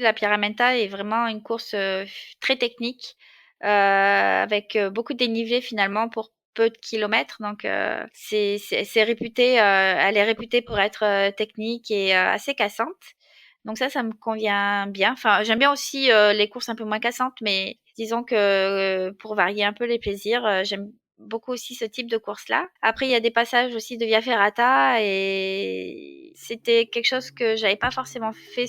La Pyramenta est vraiment une course très technique, avec beaucoup de dénivelé finalement pour peu de kilomètres. Donc c'est réputé, elle est réputée pour être technique et assez cassante. Donc ça me convient bien. Enfin, j'aime bien aussi les courses un peu moins cassantes, mais disons que pour varier un peu les plaisirs, j'aime beaucoup aussi ce type de course-là. Après, il y a des passages aussi de Via Ferrata et c'était quelque chose que j'avais pas forcément fait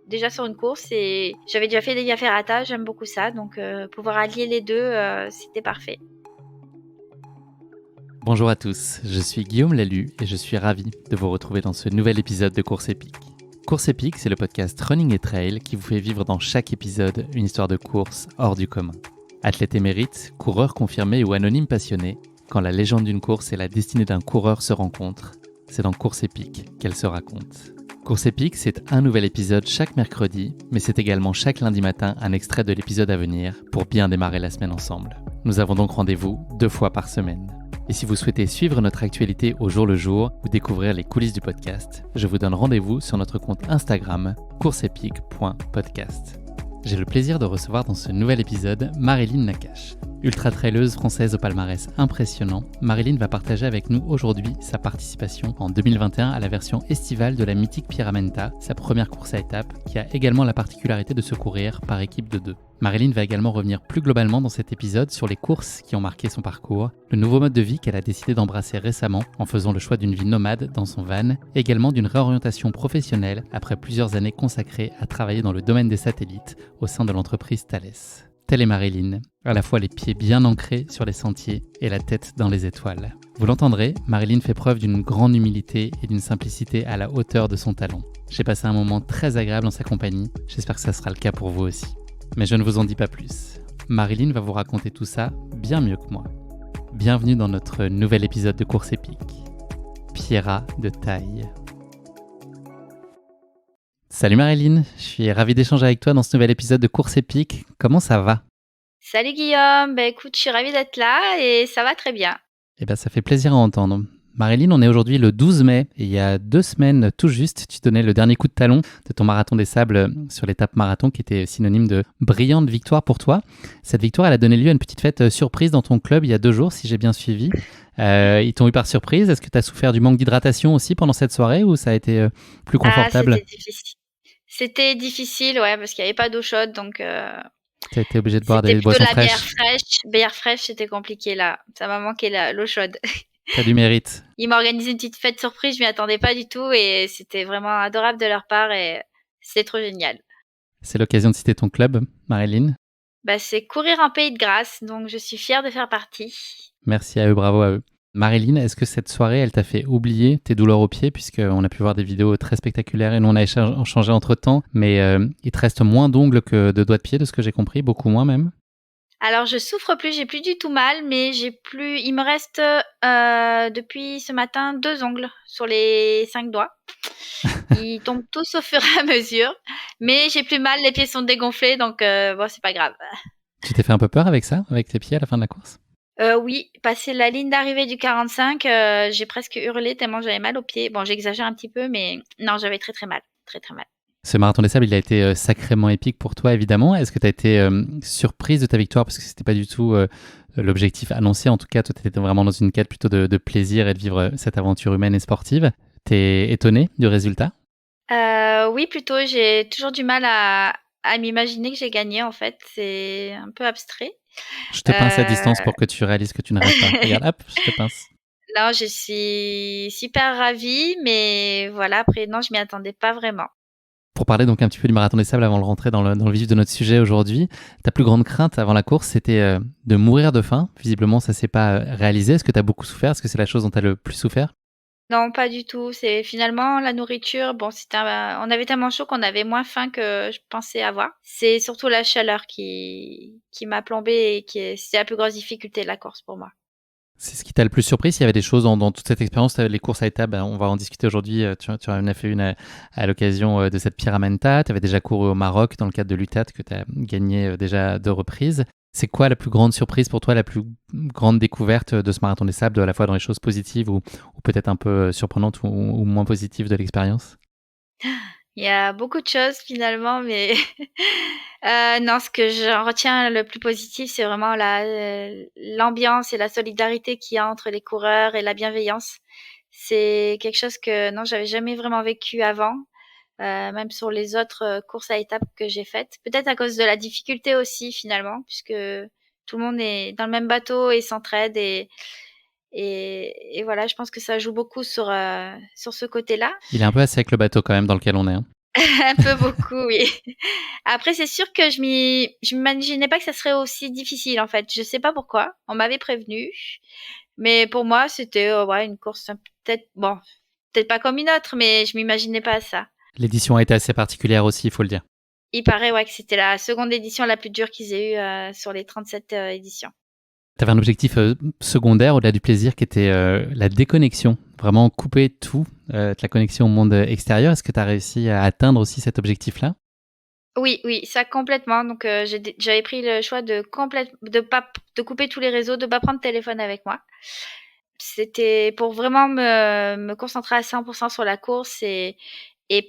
déjà sur une course, et j'avais déjà fait des Via Ferrata, j'aime beaucoup ça, donc pouvoir allier les deux, c'était parfait. Bonjour à tous, je suis Guillaume Lalu et je suis ravi de vous retrouver dans ce nouvel épisode de Course Épique. Course Épique, c'est le podcast Running et Trail qui vous fait vivre dans chaque épisode une histoire de course hors du commun. Athlète émérite, coureur confirmé ou anonyme passionné, quand la légende d'une course et la destinée d'un coureur se rencontrent, c'est dans Course Épique qu'elle se raconte. Course Épique, c'est un nouvel épisode chaque mercredi, mais c'est également chaque lundi matin un extrait de l'épisode à venir pour bien démarrer la semaine ensemble. Nous avons donc rendez-vous 2 fois par semaine. Et si vous souhaitez suivre notre actualité au jour le jour ou découvrir les coulisses du podcast, je vous donne rendez-vous sur notre compte Instagram courseepique.podcast. J'ai le plaisir de recevoir dans ce nouvel épisode Marilyn Nakache. Ultra-traileuse française au palmarès impressionnant, Marilyn va partager avec nous aujourd'hui sa participation en 2021 à la version estivale de la mythique Pyramenta, sa première course à étapes, qui a également la particularité de se courir par équipe de 2. Marilyn va également revenir plus globalement dans cet épisode sur les courses qui ont marqué son parcours, le nouveau mode de vie qu'elle a décidé d'embrasser récemment en faisant le choix d'une vie nomade dans son van, et également d'une réorientation professionnelle après plusieurs années consacrées à travailler dans le domaine des satellites au sein de l'entreprise Thales. Telle est Marilyn, à la fois les pieds bien ancrés sur les sentiers et la tête dans les étoiles. Vous l'entendrez, Marilyn fait preuve d'une grande humilité et d'une simplicité à la hauteur de son talent. J'ai passé un moment très agréable en sa compagnie, j'espère que ça sera le cas pour vous aussi. Mais je ne vous en dis pas plus. Marilyn va vous raconter tout ça bien mieux que moi. Bienvenue dans notre nouvel épisode de Course Épique. Pierra de taille. Salut Marilyn, je suis ravi d'échanger avec toi dans ce nouvel épisode de Course Épique. Comment ça va ? Salut Guillaume, écoute, je suis ravie d'être là et ça va très bien. Eh bien, ça fait plaisir à entendre. Marilyn, on est aujourd'hui le 12 mai et il y a 2 semaines tout juste, tu donnais le dernier coup de talon de ton marathon des sables sur l'étape marathon qui était synonyme de brillante victoire pour toi. Cette victoire, elle a donné lieu à une petite fête surprise dans ton club il y a 2 jours, si j'ai bien suivi. Ils t'ont eu par surprise. As-ce que tu as souffert du manque d'hydratation aussi pendant cette soirée ou ça a été plus confortable ? C'était difficile. C'était difficile, ouais, parce qu'il n'y avait pas d'eau chaude, donc Tu as été obligé de boire c'était des plutôt boissons la bière fraîches. fraîche. Bière fraîche, c'était compliqué là. Ça m'a manqué l'eau chaude. T'as du mérite. Ils m'ont organisé une petite fête surprise, je m'y attendais pas du tout et c'était vraiment adorable de leur part et c'était trop génial. C'est l'occasion de citer ton club, Marilyn. C'est Courir en Pays de Grâce, donc je suis fière de faire partie. Merci à eux, bravo à eux. Marilyn, est-ce que cette soirée, elle t'a fait oublier tes douleurs aux pieds, puisqu'on a pu voir des vidéos très spectaculaires et nous on a échangé entre-temps, mais il te reste moins d'ongles que de doigts de pied, de ce que j'ai compris, beaucoup moins même. Alors je souffre plus, j'ai plus du tout mal, mais il me reste depuis ce matin 2 ongles sur les 5 doigts. Ils tombent tous au fur et à mesure, mais j'ai plus mal, les pieds sont dégonflés, donc bon, c'est pas grave. Tu t'es fait un peu peur avec ça, avec tes pieds à la fin de la course ? Oui, passé la ligne d'arrivée du 45, j'ai presque hurlé tellement j'avais mal aux pieds. Bon, j'exagère un petit peu, mais non, j'avais très très mal, très très mal. Ce marathon des sables, il a été sacrément épique pour toi, évidemment. Est-ce que tu as été surprise de ta victoire, parce que c'était pas du tout l'objectif annoncé. En tout cas, toi, tu étais vraiment dans une quête plutôt de plaisir et de vivre cette aventure humaine et sportive. T'es étonnée du résultat ? Oui, plutôt, j'ai toujours du mal à m'imaginer que j'ai gagné, en fait. C'est un peu abstrait. Je te pince à distance pour que tu réalises que tu ne rêves pas. Regarde, hop, je te pince. Non, je suis super ravie, mais voilà, après, non, je m'y attendais pas vraiment. Pour parler donc un petit peu du marathon des sables avant de rentrer dans le vif de notre sujet aujourd'hui, ta plus grande crainte avant la course, c'était de mourir de faim. Visiblement, ça s'est pas réalisé. Est-ce que tu as beaucoup souffert ? Est-ce que c'est la chose dont tu as le plus souffert ? Non, pas du tout. C'est finalement la nourriture. Bon, on avait tellement chaud qu'on avait moins faim que je pensais avoir. C'est surtout la chaleur qui m'a plombée et c'est la plus grosse difficulté de la course pour moi. C'est ce qui t'a le plus surpris? S'il y avait des choses dans toute cette expérience, les courses à étapes, on va en discuter aujourd'hui. Tu en as fait une à l'occasion de cette Pyramenta. Tu avais déjà couru au Maroc dans le cadre de l'UTAT que tu as gagné déjà 2 reprises. C'est quoi la plus grande surprise pour toi, la plus grande découverte de ce marathon des sables, à la fois dans les choses positives ou peut-être un peu surprenantes ou moins positives de l'expérience? Il y a beaucoup de choses finalement, mais non, ce que j'en retiens le plus positif, c'est vraiment l'ambiance et la solidarité qu'il y a entre les coureurs et la bienveillance. C'est quelque chose que non, j'avais jamais vraiment vécu avant, même sur les autres courses à étapes que j'ai faites. Peut-être à cause de la difficulté aussi finalement, puisque tout le monde est dans le même bateau et s'entraide et voilà, je pense que ça joue beaucoup sur ce côté-là. Il est un peu à sec le bateau quand même dans lequel on est. Hein. Un peu beaucoup, oui. Après, c'est sûr que je m'imaginais pas que ça serait aussi difficile, en fait. Je sais pas pourquoi. On m'avait prévenu. Mais pour moi, c'était, ouais, une course peut-être, bon, peut-être pas comme une autre, mais je m'imaginais pas ça. L'édition a été assez particulière aussi, il faut le dire. Il paraît, ouais, que c'était la seconde édition la plus dure qu'ils aient eue sur les 37 éditions. Tu avais un objectif secondaire au-delà du plaisir qui était la déconnexion, vraiment couper tout, de la connexion au monde extérieur. Est-ce que tu as réussi à atteindre aussi cet objectif-là? Oui, oui, ça complètement. Donc, j'avais pris le choix de couper tous les réseaux, de pas prendre de téléphone avec moi. C'était pour vraiment me concentrer à 100% sur la course et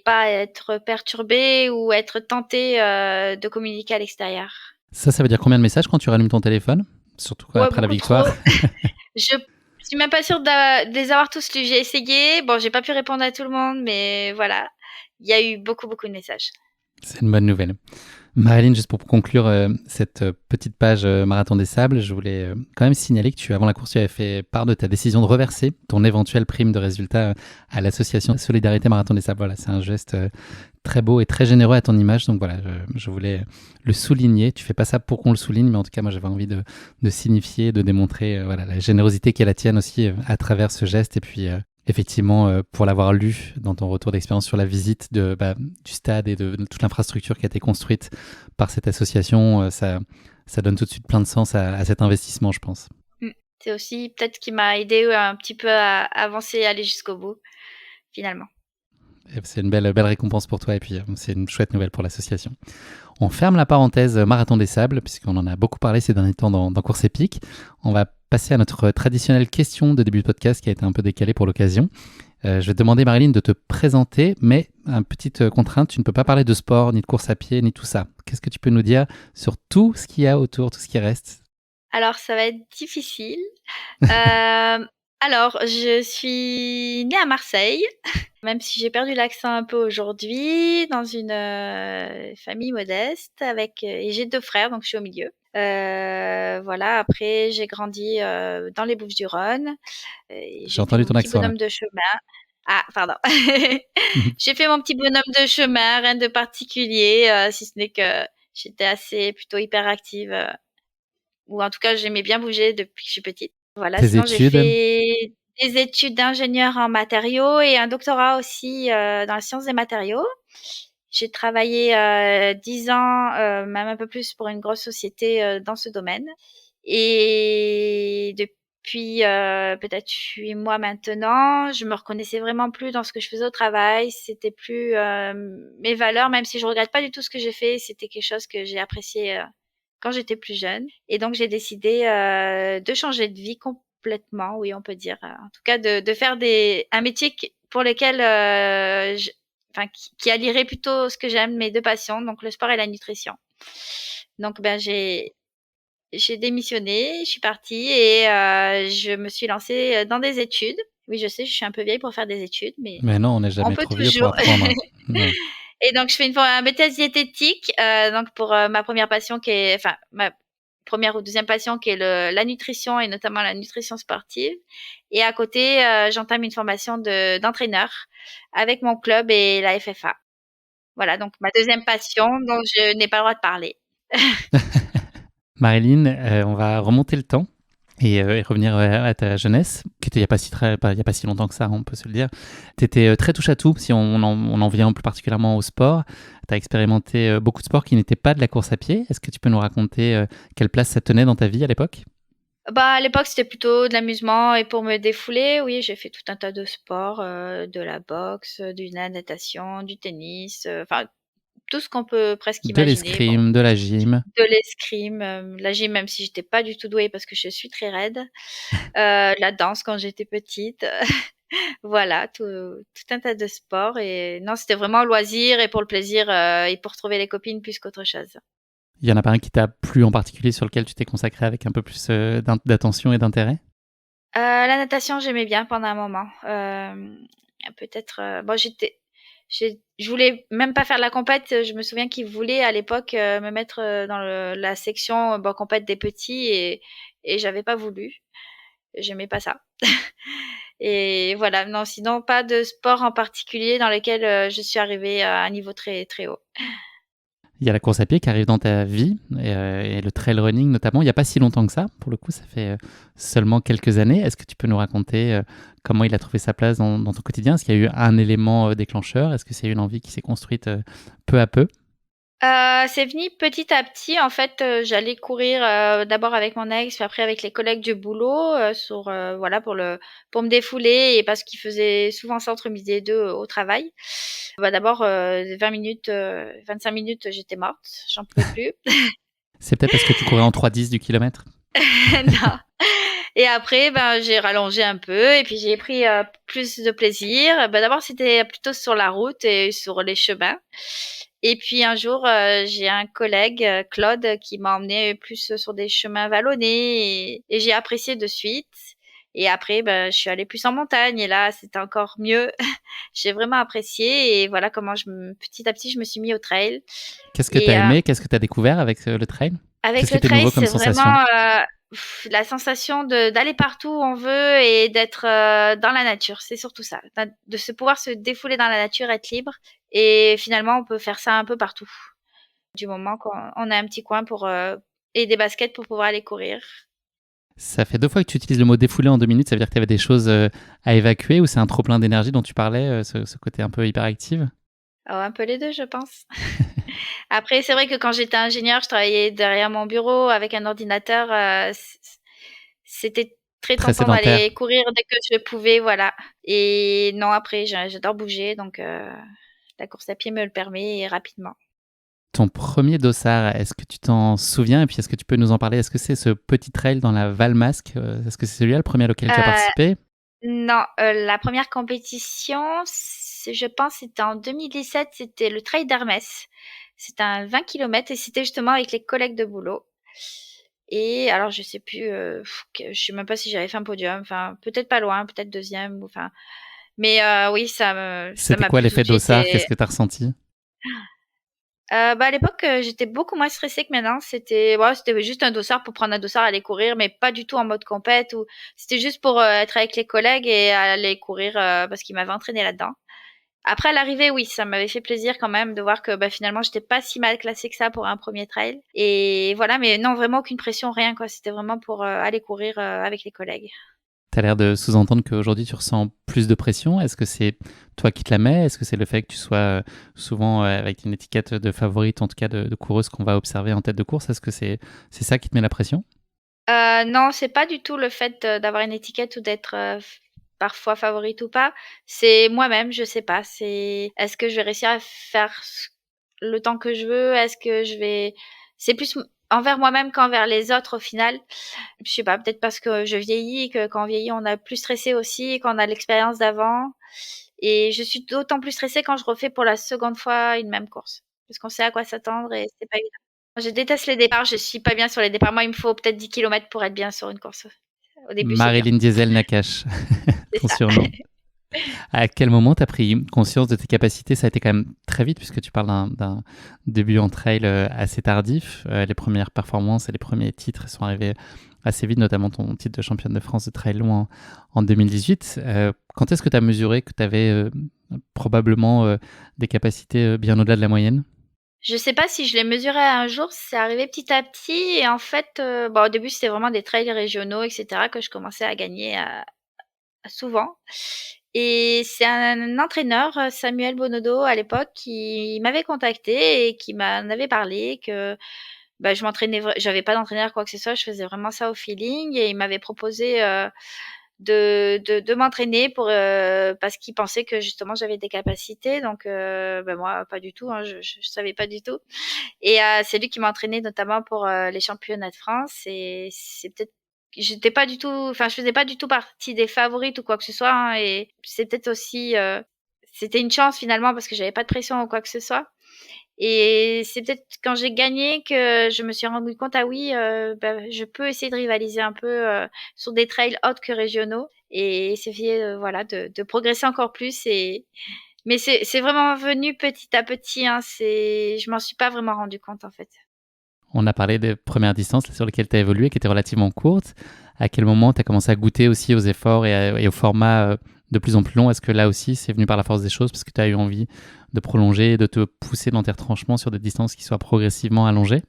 pas être perturbée ou être tentée de communiquer à l'extérieur. Ça veut dire combien de messages quand tu rallumes ton téléphone? Surtout Ouais, après la beaucoup trop. victoire. Je suis même pas sûre de les avoir tous lus. J'ai essayé. Bon, j'ai pas pu répondre à tout le monde, mais voilà. Il y a eu beaucoup, beaucoup de messages. C'est une bonne nouvelle. Marilyn, juste pour conclure cette petite page Marathon des Sables, je voulais quand même signaler que avant la course, tu avais fait part de ta décision de reverser ton éventuelle prime de résultat à l'association Solidarité Marathon des Sables. Voilà, c'est un geste très beau et très généreux à ton image. Donc voilà, je voulais le souligner. Tu fais pas ça pour qu'on le souligne, mais en tout cas, moi, j'avais envie de signifier, de démontrer voilà, la générosité qui est la tienne aussi à travers ce geste. Et puis, effectivement, pour l'avoir lu dans ton retour d'expérience sur la visite du stade et de toute l'infrastructure qui a été construite par cette association, ça donne tout de suite plein de sens à cet investissement, je pense. C'est aussi peut-être ce qui m'a aidé un petit peu à avancer et aller jusqu'au bout, finalement. Et c'est une belle récompense pour toi et puis c'est une chouette nouvelle pour l'association. On ferme la parenthèse Marathon des Sables, puisqu'on en a beaucoup parlé ces derniers temps dans Course Épique. On va passer à notre traditionnelle question de début de podcast qui a été un peu décalée pour l'occasion. Je vais te demander, Marilyn, de te présenter, mais une petite contrainte, tu ne peux pas parler de sport, ni de course à pied, ni tout ça. Qu'est-ce que tu peux nous dire sur tout ce qu'il y a autour, tout ce qui reste? Alors, ça va être difficile. Alors, je suis née à Marseille, même si j'ai perdu l'accent un peu aujourd'hui, dans une famille modeste et j'ai 2 frères, donc je suis au milieu. Voilà, après j'ai grandi dans les Bouches-du-Rhône et J'ai j'ai fait entendu mon ton petit accent là. bonhomme de chemin. Ah, pardon. J'ai fait mon petit bonhomme de chemin, rien de particulier, si ce n'est que j'étais assez plutôt hyperactive, ou en tout cas j'aimais bien bouger depuis que je suis petite. Voilà, Tes sinon j'ai études? fait des études d'ingénieur en matériaux et un doctorat aussi dans les sciences des matériaux. J'ai travaillé 10 ans, même un peu plus pour une grosse société dans ce domaine. Et depuis peut-être 8 mois maintenant, je me reconnaissais vraiment plus dans ce que je faisais au travail. C'était plus mes valeurs, même si je regrette pas du tout ce que j'ai fait. C'était quelque chose que j'ai apprécié quand j'étais plus jeune. Et donc j'ai décidé de changer de vie complètement, oui, on peut dire. En tout cas, de faire un métier pour lequel enfin, qui allierait plutôt ce que j'aime, mes 2 passions, donc le sport et la nutrition. Donc ben j'ai démissionné, je suis partie et je me suis lancée dans des études. Oui, je sais, je suis un peu vieille pour faire des études, mais Mais non, on n'est on jamais peut trop vieux pour toujours. apprendre. Ouais. Et donc je fais un BTS diététique, donc pour ma première passion ma première ou deuxième passion qui est la nutrition et notamment la nutrition sportive. Et à côté, j'entame une formation d'entraîneur avec mon club et la FFA. Voilà, donc ma deuxième passion dont je n'ai pas le droit de parler. Marilyn, on va remonter le temps et revenir à ta jeunesse, qui était il n'y a il y a pas si longtemps que ça, on peut se le dire. Tu étais très touche à tout, si on en vient plus particulièrement au sport. Tu as expérimenté beaucoup de sports qui n'étaient pas de la course à pied. Est-ce que tu peux nous raconter quelle place ça tenait dans ta vie à l'époque? Bah, à l'époque, c'était plutôt de l'amusement et pour me défouler, oui, j'ai fait tout un tas de sports, de la boxe, de la natation, du tennis, enfin tout ce qu'on peut presque De imaginer. Bon, l'escrime, de la gym. de l'escrime, la gym, même si j'étais pas du tout douée parce que je suis très raide, la danse quand j'étais petite. Voilà, tout un tas de sports et non, c'était vraiment loisir et pour le plaisir, et pour trouver les copines plus qu'autre chose. Il y en a pas un qui t'a plu en particulier sur lequel tu t'es consacré avec un peu plus d'attention et d'intérêt? La natation, j'aimais bien pendant un moment. Peut-être, bon, je voulais même pas faire la compète. Je me souviens qu'ils voulaient à l'époque me mettre dans la section bon, compète des petits et j'avais pas voulu. J'aimais pas ça. Et voilà, non, sinon pas de sport en particulier dans lequel je suis arrivée à un niveau très très haut. Il y a la course à pied qui arrive dans ta vie et le trail running notamment. Il n'y a pas si longtemps que ça, pour le coup, ça fait seulement quelques années. Est-ce que tu peux nous raconter comment il a trouvé sa place dans ton quotidien? Est-ce qu'il y a eu un élément déclencheur? Est-ce que c'est une envie qui s'est construite peu à peu? C'est venu petit à petit. En fait, j'allais courir, d'abord avec mon ex, puis après avec les collègues du boulot, voilà pour me défouler et parce qu'ils faisaient souvent ça entre midi et 2 au travail. Bah, d'abord, 20 minutes, 25 minutes, j'étais morte, j'en pouvais plus. C'est peut-être parce que tu courais en 3,10 du kilomètre? Non. Et après, ben, j'ai rallongé un peu et puis j'ai pris, plus de plaisir. Bah, d'abord, c'était plutôt sur la route et sur les chemins. Et puis un jour, j'ai un collègue, Claude, qui m'a emmené plus sur des chemins vallonnés et j'ai apprécié de suite. Et après, ben, je suis allée plus en montagne et là, c'était encore mieux. J'ai vraiment apprécié et voilà comment petit à petit, je me suis mis au trail. Qu'est-ce que tu as Et aimé? Qu'est-ce que tu as découvert avec le trail? avec Qu'est-ce qui le était trail, nouveau comme c'est sensation? vraiment, la sensation d'aller partout où on veut et d'être, dans la nature. C'est surtout ça, de se pouvoir se défouler dans la nature, être libre et finalement, on peut faire ça un peu partout. Du moment qu'on a un petit coin et des baskets pour pouvoir aller courir. Ça fait 2 fois que tu utilises le mot défoulé en 2 minutes. Ça veut dire que tu avais des choses à évacuer ou c'est un trop plein d'énergie dont tu parlais, ce côté un peu hyperactive? Alors un peu les 2, je pense. Après, c'est vrai que quand j'étais ingénieure, je travaillais derrière mon bureau avec un ordinateur, c'était très Très tentant sédentaire. d'aller courir dès que je pouvais, voilà. Et non, après, j'adore bouger, donc la course à pied me le permet et rapidement. Ton premier dossard, est-ce que tu t'en souviens? Et puis, est-ce que tu peux nous en parler? Est-ce que c'est ce petit trail dans la Valmasque? Est-ce que c'est celui-là, le premier auquel tu as Heu, participé? non, la première compétition, je pense, c'était en 2017, c'était le Trail d'Hermès. C'était un 20 kilomètres et c'était justement avec les collègues de boulot. Et alors je sais plus, je sais même pas si j'avais fait un podium, enfin peut-être pas loin, peut-être deuxième ou enfin mais oui, ça C'était m'a quoi plu tout l'effet de suite dossard? et Qu'est-ce que tu as ressenti? bah, à l'époque, j'étais beaucoup moins stressée que maintenant. C'était juste un dossard pour prendre un dossard, aller courir, mais pas du tout en mode compète ou c'était juste pour, être avec les collègues et aller courir, parce qu'ils m'avaient entraînée là-dedans. Après à l'arrivée, oui, ça m'avait fait plaisir quand même de voir que, bah, finalement, j'étais pas si mal classée que ça pour un premier trail et voilà, mais non, vraiment aucune pression, rien quoi. C'était vraiment pour, aller courir, avec les collègues. Tu as l'air de sous-entendre qu'aujourd'hui, tu ressens plus de pression. Est-ce que c'est toi qui te la mets? Est-ce que c'est le fait que tu sois souvent avec une étiquette de favorite, en tout cas de coureuse qu'on va observer en tête de course? Est-ce que c'est ça qui te met la pression? Non, c'est pas du tout le fait, d'avoir une étiquette ou d'être, f parfois favorite ou pas. C'est moi-même, je sais pas. Est-ce que je vais réussir à faire le temps que je veux? C'est plus envers moi-même qu'envers les autres au final. Je sais pas, peut-être parce que je vieillis et que quand on vieillit, on a plus stressé aussi, qu'on a l'expérience d'avant et je suis d'autant plus stressée quand je refais pour la seconde fois une même course. Parce qu'on sait à quoi s'attendre et c'est pas évident. Je déteste les départs, je suis pas bien sur les départs. Moi, il me faut peut-être 10 kilomètres pour être bien sur une course. Au début, c'est dur. Marilyn Diesel Nakache, C'est ton ça. surnom. À quel moment tu as pris conscience de tes capacités? Ça a été quand même très vite puisque tu parles d'un début en trail assez tardif. Les premières performances et les premiers titres sont arrivés assez vite, notamment ton titre de championne de France de trail long en 2018. Quand est-ce que tu as mesuré que tu avais probablement des capacités bien au-delà de la moyenne? Je sais pas si je l'ai mesuré un jour, c'est arrivé petit à petit et en fait, bon, au début, c'était vraiment des trails régionaux et cetera que je commençais à gagner, souvent et c'est un entraîneur, Samuel Bonodo à l'époque, qui m'avait contacté et qui m'en avait parlé que, bah, j'avais pas d'entraîneur quoi que ce soit, je faisais vraiment ça au feeling et il m'avait proposé, de m'entraîner parce qu'il pensait que justement j'avais des capacités donc bah, moi pas du tout, hein, je savais pas du tout et c'est lui qui m'a entraînée notamment pour, les championnats de France et c'est peut-être j'étais pas du tout, enfin, je faisais pas du tout partie des favorites ou quoi que ce soit, hein, et c'est peut-être aussi, c'était une chance finalement parce que j'avais pas de pression ou quoi que ce soit. Et c'est peut-être quand j'ai gagné que je me suis rendu compte, ah oui, je peux essayer de rivaliser un peu sur des trails autres que régionaux et essayer, voilà, de progresser encore plus. Mais c'est vraiment venu petit à petit. Hein, je m'en suis pas vraiment rendu compte en fait. On a parlé des premières distances sur lesquelles tu as évolué, qui étaient relativement courtes. À quel moment tu as commencé à goûter aussi aux efforts et au format de plus en plus long? Est-ce que là aussi, c'est venu par la force des choses parce que tu as eu envie de prolonger, de te pousser dans tes retranchements sur des distances qui soient progressivement allongées?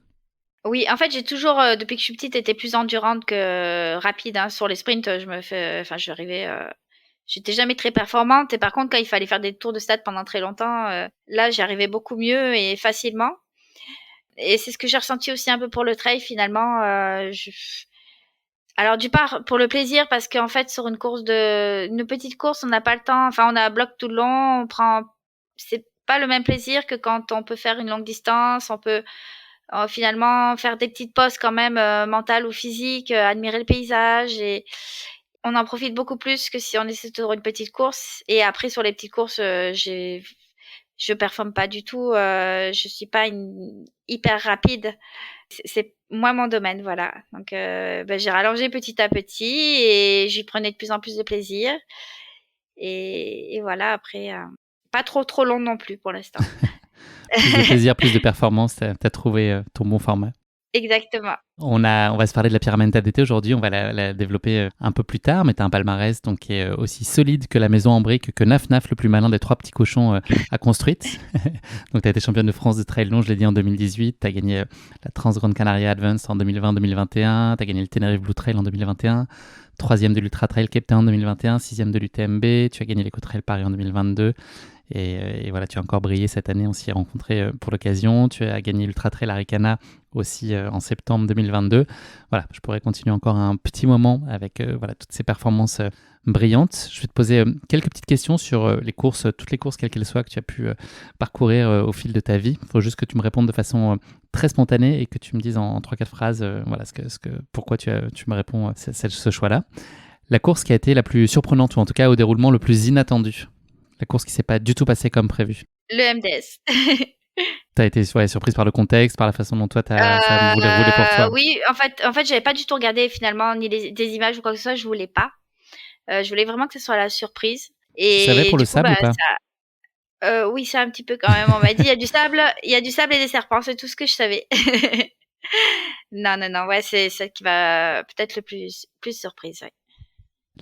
Oui, en fait, j'ai toujours, depuis que je suis petite, été plus endurante que rapide. Hein. Sur les sprints, j'étais jamais très performante. Et par contre, quand il fallait faire des tours de stade pendant très longtemps, là, j'y arrivais beaucoup mieux et facilement. Et c'est ce que j'ai ressenti aussi un peu pour le trail finalement. Alors du part pour le plaisir parce qu'en fait sur une petite course on n'a pas le temps. Enfin on a un bloc tout le long. C'est pas le même plaisir que quand on peut faire une longue distance. On peut finalement faire des petites pauses quand même mentales ou physiques, admirer le paysage et on en profite beaucoup plus que si on essaie sur une petite course. Et après sur les petites courses, je performe pas du tout. Je suis pas hyper rapide. C'est moins mon domaine, voilà. Donc, j'ai rallongé petit à petit et j'y prenais de plus en plus de plaisir. Et voilà, après, pas trop long non plus pour l'instant. Plus de plaisir, plus de performance, tu as trouvé ton bon format. Exactement. On va se parler de la Pyramenta d'été aujourd'hui, on va la développer un peu plus tard, mais tu as un palmarès donc, qui est aussi solide que la maison en briques, que Naf Naf, le plus malin des trois petits cochons, a construite. Donc tu as été championne de France de trail long, je l'ai dit, en 2018, tu as gagné la Trans-Grande Canaria Advance en 2020-2021, tu as gagné le Tenerife Blue Trail en 2021, troisième de l'Ultra Trail Cape Town en 2021, sixième de l'UTMB, tu as gagné l'Eco-Trail Paris en 2022. Et voilà, tu as encore brillé cette année, on s'y est rencontrés pour l'occasion. Tu as gagné l'Ultra Trail Arikana aussi en septembre 2022. Voilà, je pourrais continuer encore un petit moment avec voilà, toutes ces performances brillantes. Je vais te poser quelques petites questions sur les courses, toutes les courses, quelles qu'elles soient, que tu as pu parcourir au fil de ta vie. Il faut juste que tu me répondes de façon très spontanée et que tu me dises en 3-4 phrases voilà, pourquoi tu me réponds ce choix-là. La course qui a été la plus surprenante, ou en tout cas au déroulement le plus inattendu. La course qui s'est pas du tout passée comme prévu. Le MDS. Tu as été surprise par le contexte, par la façon dont toi, ça voulait rouler pour toi. Oui, en fait, j'avais pas du tout regardé finalement ni des images ou quoi que ce soit. Je voulais pas. Je voulais vraiment que ce soit la surprise. Tu savais Et pour le du coup, sable ou pas? oui, c'est un petit peu quand même. On m'a dit il y a du sable et des serpents. C'est tout ce que je savais. Non. Ouais, c'est celle qui va peut-être le plus surprise. Ouais.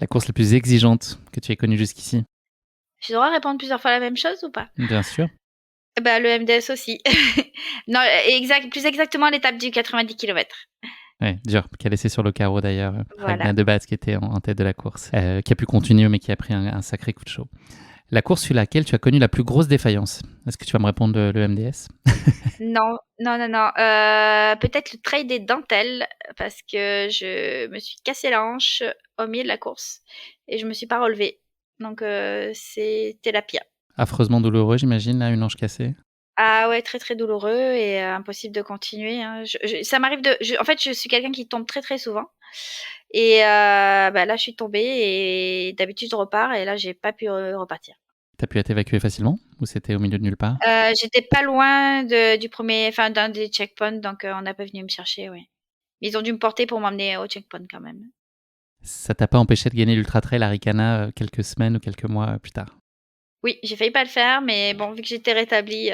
La course la plus exigeante que tu aies connue jusqu'ici? Je dois répondre plusieurs fois la même chose ou pas? Bien sûr. Le MDS aussi. Non, plus exactement l'étape du 90 km. Ouais, dur. Qui a laissé sur le carreau d'ailleurs Voilà. Ragnar de Baz qui était en tête de la course, qui a pu continuer mais qui a pris un sacré coup de chaud. La course sur laquelle tu as connu la plus grosse défaillance? Est-ce que tu vas me répondre le MDS? Non. Peut-être le trail des dentelles parce que je me suis cassé la hanche au milieu de la course et je me suis pas relevée. Donc c'était la pire. Affreusement douloureux, j'imagine, là, une hanche cassée. Ah ouais, très, très douloureux et impossible de continuer, hein. Ça m'arrive en fait, je suis quelqu'un qui tombe très, très souvent et là, je suis tombée et d'habitude, je repars et là, j'ai pas pu repartir. Tu as pu être évacué facilement ou c'était au milieu de nulle part? J'étais pas loin d'un des checkpoints donc on n'a pas venu me chercher, ouais. Mais ils ont dû me porter pour m'emmener au checkpoint quand même. Ça t'a pas empêché de gagner l'Ultra Trail Arikana quelques semaines ou quelques mois plus tard? Oui, j'ai failli pas le faire mais bon, vu que j'étais rétablie,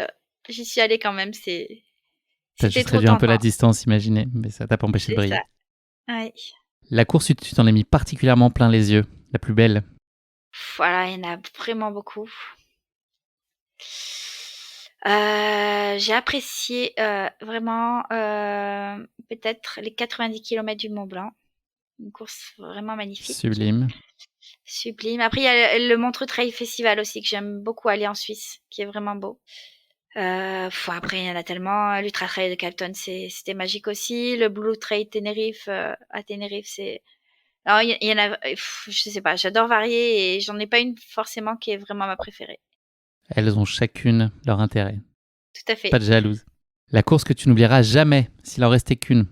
j'y suis allée quand même, T'as c'était juste trop réduit un peu la tentant. distance, imaginez, mais ça t'a pas empêché de C'est briller. ça, ouais. La course, tu t'en es mis particulièrement plein les yeux, la plus belle. Voilà, il y en a vraiment beaucoup. J'ai apprécié, vraiment, peut-être les 90 kilomètres du Mont Blanc. Une course vraiment magnifique, Sublime. sublime. Après, il y a le Montreux Trail Festival aussi que j'aime beaucoup aller en Suisse, qui est vraiment beau. Après, il y en a tellement. L'Ultra Trail de Cape Town, c'était magique aussi. Le Blue Trail Tenerife, à Tenerife, c'est... Alors, il y en a... je sais pas, j'adore varier et j'en ai pas une forcément qui est vraiment ma préférée. Elles ont chacune leur intérêt. Tout à fait. Pas de jalouse. La course que tu n'oublieras jamais, s'il en restait qu'une.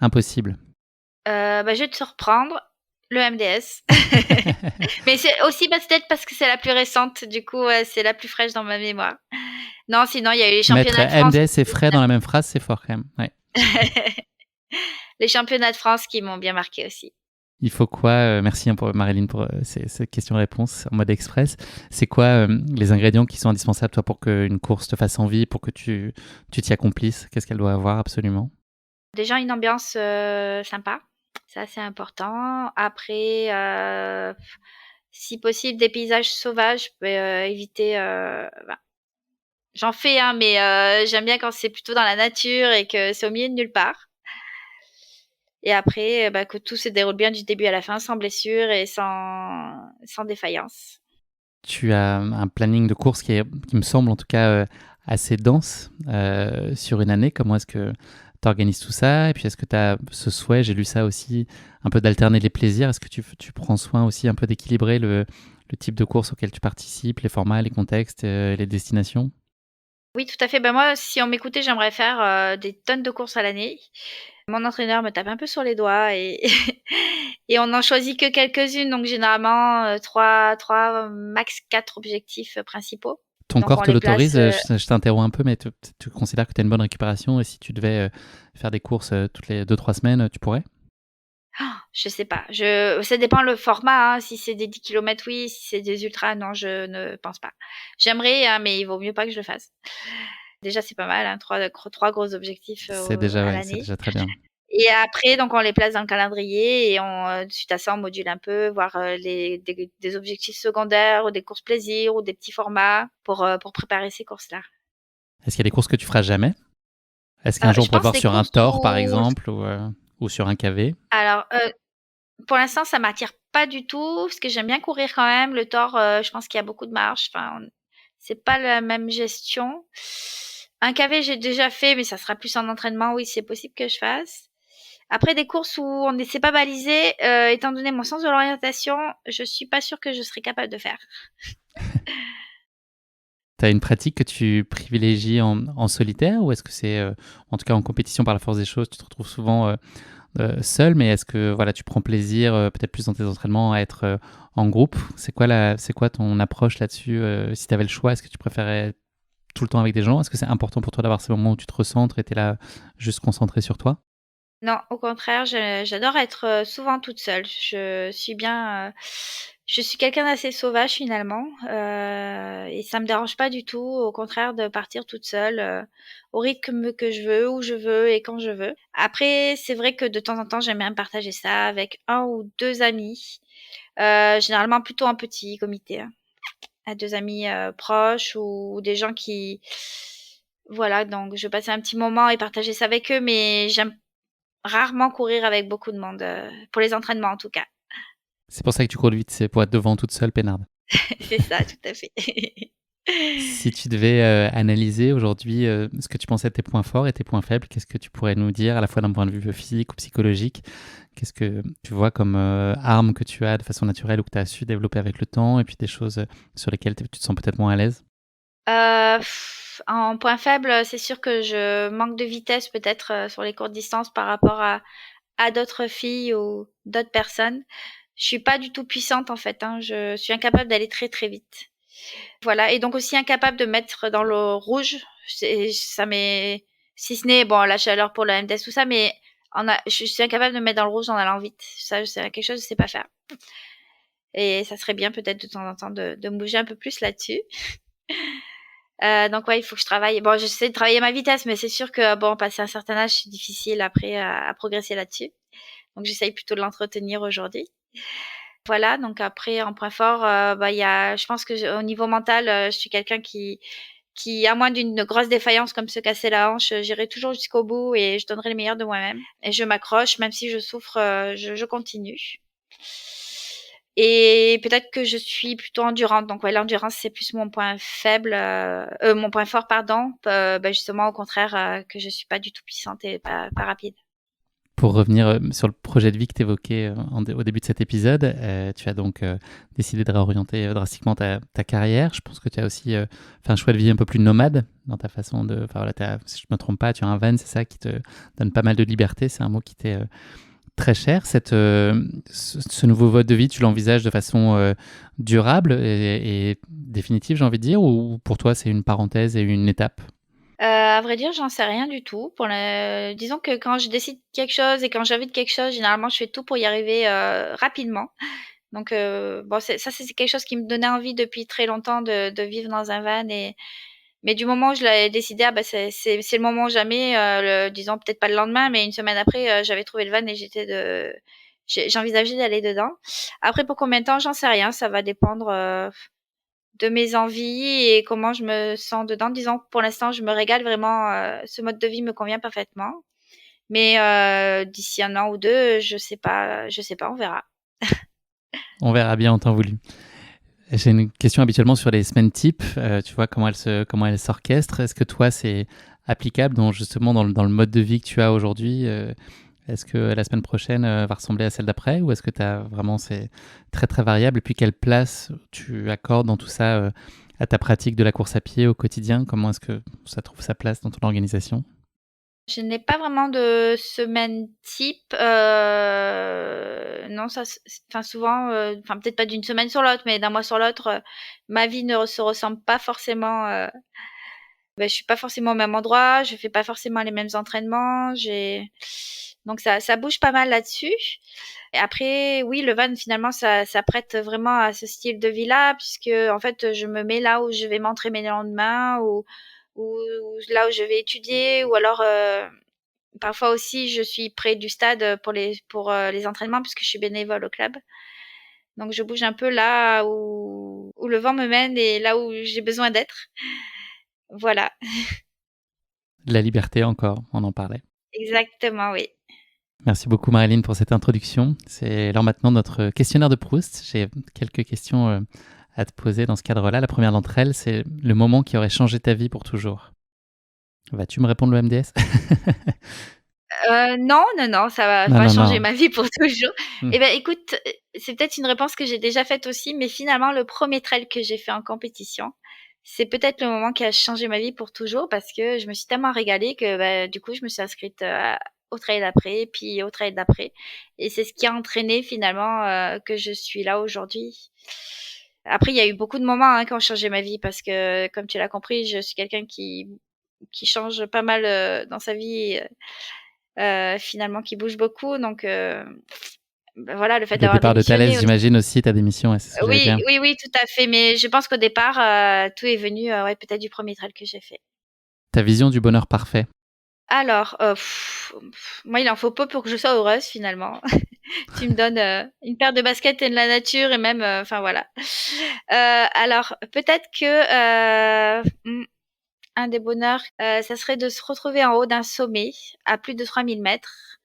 Impossible. Je vais te surprendre, le MDS. Mais c'est aussi peut-être parce que c'est la plus récente, du coup, c'est la plus fraîche dans ma mémoire. Non, sinon, il y a eu les Mettre championnats de France. MDS et frais dans la même phrase, c'est fort quand même. Ouais. Les championnats de France qui m'ont bien marqué aussi. Il faut quoi Merci pour Marilyn pour ces questions-réponses en mode express. C'est quoi les ingrédients qui sont indispensables toi pour qu'une course te fasse envie, pour que tu t'y accomplisses? Qu'est-ce qu'elle doit avoir absolument? Déjà une ambiance sympa, ça c'est important. Après, si possible, des paysages sauvages, éviter. J'en fais, hein, mais j'aime bien quand c'est plutôt dans la nature et que c'est au milieu de nulle part. Et après, que tout se déroule bien du début à la fin, sans blessure et sans défaillance. Tu as un planning de course qui me semble en tout cas assez dense sur une année. Comment est-ce que tu organises tout ça? Et puis est-ce que tu as ce souhait, j'ai lu ça aussi, un peu d'alterner les plaisirs? Est-ce que tu prends soin aussi un peu d'équilibrer le type de course auquel tu participes, les formats, les contextes, les destinations? Oui, tout à fait. Moi, si on m'écoutait, j'aimerais faire des tonnes de courses à l'année. Mon entraîneur me tape un peu sur les doigts et et on n'en choisit que quelques-unes, donc généralement 3, max 4 objectifs principaux. Ton Donc corps on te les place. l'autorise? Je t'interromps un peu, mais tu considères que tu as une bonne récupération et si tu devais faire des courses toutes les 2-3 semaines, tu pourrais? Je sais pas. Ça dépend le format. Hein. Si c'est des 10 kilomètres, oui. Si c'est des ultras, non, je ne pense pas. J'aimerais, hein, mais il vaut mieux pas que je le fasse. Déjà, c'est pas mal, hein, trois gros objectifs C'est déjà, à ouais, c'est l'année. déjà très bien. Et après, donc on les place dans le calendrier et suite à ça, on module un peu, voir des objectifs secondaires ou des courses plaisir ou des petits formats pour préparer ces courses-là. Est-ce qu'il y a des courses que tu feras jamais? Est-ce qu'un jour on Je pourrait pense voir des sur un courses Thor, par où, exemple, ou sur un KV? alors, pour l'instant, ça m'attire pas du tout parce que j'aime bien courir quand même. Le Thor, je pense qu'il y a beaucoup de marche. Enfin, c'est pas la même gestion. Un KV, j'ai déjà fait, mais ça sera plus en entraînement. Oui, c'est possible que je fasse. Après des courses où on ne s'est pas balisé, étant donné mon sens de l'orientation, je suis pas sûre que je serais capable de faire. Tu as une pratique que tu privilégies en solitaire ou est-ce que c'est, en tout cas en compétition par la force des choses, tu te retrouves souvent seul, mais est-ce que voilà, tu prends plaisir peut-être plus dans tes entraînements à être en groupe? C'est quoi ton approche là-dessus? Si tu avais le choix, est-ce que tu préférais être tout le temps avec des gens? Est-ce que c'est important pour toi d'avoir ces moments où tu te recentres et tu es là juste concentré sur toi? Non, au contraire, j'adore être souvent toute seule. Je suis quelqu'un d'assez sauvage finalement, et ça me dérange pas du tout. Au contraire, de partir toute seule au rythme que je veux, où je veux et quand je veux. Après, c'est vrai que de temps en temps, j'aime bien partager ça avec un ou deux amis, généralement plutôt en petit comité, hein, à deux amis proches ou des gens qui, voilà. Donc, je vais passer un petit moment et partager ça avec eux, mais j'aime rarement courir avec beaucoup de monde, pour les entraînements en tout cas. C'est pour ça que tu cours vite, c'est pour être devant toute seule, peinarde. C'est ça, tout à fait. Si tu devais analyser aujourd'hui ce que tu pensais de tes points forts et tes points faibles, qu'est-ce que tu pourrais nous dire à la fois d'un point de vue physique ou psychologique? Qu'est-ce que tu vois comme armes que tu as de façon naturelle ou que tu as su développer avec le temps et puis des choses sur lesquelles tu te sens peut-être moins à l'aise? Heu, En point faible, c'est sûr que je manque de vitesse peut-être, sur les courtes distances par rapport à d'autres filles ou d'autres personnes. Je suis pas du tout puissante en fait, hein, je suis incapable d'aller très, très vite. Voilà, et donc aussi incapable de mettre dans le rouge. C'est ça m'est Si ce n'est, bon, la chaleur pour le MDS tout ça, mais je suis incapable de me mettre dans le rouge en allant vite. Ça, c'est quelque chose que je sais pas faire, et ça serait bien peut-être de temps en temps de me bouger un peu plus là-dessus. Donc ouais, il faut que je travaille. Bon, j'essaie de travailler ma vitesse, mais c'est sûr que bon, passé un certain âge, c'est difficile après à progresser là-dessus. Donc j'essaye plutôt de l'entretenir aujourd'hui. Voilà, donc après en point fort, il y a je pense que au niveau mental, je suis quelqu'un qui à moins d'une grosse défaillance comme se casser la hanche, j'irai toujours jusqu'au bout et je donnerai le meilleur de moi-même et je m'accroche même si je souffre, je continue. Et peut-être que je suis plutôt endurante, donc ouais, l'endurance, c'est plus mon point faible, mon point fort, pardon. Justement, au contraire, que je suis pas du tout puissante et pas rapide. Pour revenir sur le projet de vie que tu évoquais au début de cet épisode, tu as donc décidé de réorienter drastiquement ta carrière. Je pense que tu as aussi fait un choix de vie un peu plus nomade dans ta façon de. Enfin voilà, si je ne me trompe pas, tu as un van, c'est ça qui te donne pas mal de liberté. C'est un mot qui t'est très cher. Ce nouveau mode de vie, tu l'envisages de façon durable et définitive, j'ai envie de dire, ou pour toi, c'est une parenthèse et une étape? À vrai dire, j'en sais rien du tout. Disons que quand je décide quelque chose et quand j'invite quelque chose, généralement, je fais tout pour y arriver rapidement. Donc, bon, c'est quelque chose qui me donnait envie depuis très longtemps de vivre dans un van. Mais du moment où je l'ai décidé, ah bah c'est le moment ou jamais. Disons peut-être pas le lendemain, mais une semaine après, j'avais trouvé le van et j'envisageais d'aller dedans. Après, pour combien de temps, j'en sais rien. Ça va dépendre de mes envies et comment je me sens dedans. Disons que pour l'instant, je me régale vraiment. Ce mode de vie me convient parfaitement. Mais d'ici un an ou deux, je sais pas, on verra. On verra bien en temps voulu. J'ai une question habituellement sur les semaines types. Tu vois comment elles s'orchestrent. Est-ce que toi, c'est applicable justement dans le mode de vie que tu as aujourd'hui? Est-ce que la semaine prochaine va ressembler à celle d'après, ou est-ce que c'est très très variable? Et puis quelle place tu accordes dans tout ça à ta pratique de la course à pied au quotidien? Comment est-ce que ça trouve sa place dans ton organisation? Je n'ai pas vraiment de semaine type. Non, enfin souvent, enfin peut-être pas d'une semaine sur l'autre, mais d'un mois sur l'autre, ma vie ne se ressemble pas forcément. Je suis pas forcément au même endroit, je fais pas forcément les mêmes entraînements. Donc ça bouge pas mal là-dessus. Et après, oui, le van finalement, ça prête vraiment à ce style de vie-là, puisque en fait, je me mets là où je vais m'entraîner le lendemain, ou là où je vais étudier, ou alors parfois aussi, je suis près du stade pour les entraînements puisque je suis bénévole au club. Donc je bouge un peu là où le vent me mène et là où j'ai besoin d'être. Voilà, La liberté encore, on en parlait. exactement, oui. Merci beaucoup Marilyn pour cette introduction. C'est l'heure maintenant de notre questionnaire de Proust. J'ai quelques questions à te poser dans ce cadre-là. La première d'entre elles, c'est le moment qui aurait changé ta vie pour toujours. Vas-tu me répondre le MDS? Non, non, non, ça va Non, pas non, changer non. ma vie pour toujours. Hmm. Eh ben, écoute, c'est peut-être une réponse que j'ai déjà faite aussi, mais finalement, le premier trail que j'ai fait en compétition, c'est peut-être le moment qui a changé ma vie pour toujours parce que je me suis tellement régalée que, bah, du coup, je me suis inscrite au trail d'après, puis au trail d'après. Et c'est ce qui a entraîné finalement que je suis là aujourd'hui. Après, il y a eu beaucoup de moments qui ont changé ma vie parce que, comme tu l'as compris, je suis quelqu'un qui change pas mal dans sa vie. Finalement qui bouge beaucoup. Donc, bah, voilà, le fait Le d'avoir départ de démissionné Thalès, aussi. j'imagine aussi ta démission, ouais, c'est ce que j'allais Oui, dire. oui, oui, tout à fait. Mais je pense qu'au départ, tout est venu, ouais, peut-être du premier trail que j'ai fait. Ta vision du bonheur parfait. Alors, moi, il en faut peu pour que je sois heureuse finalement. Tu me donnes une paire de baskets et de la nature et même, enfin voilà. Alors, peut-être que un des bonheurs, ça serait de se retrouver en haut d'un sommet à plus de 3000 mètres.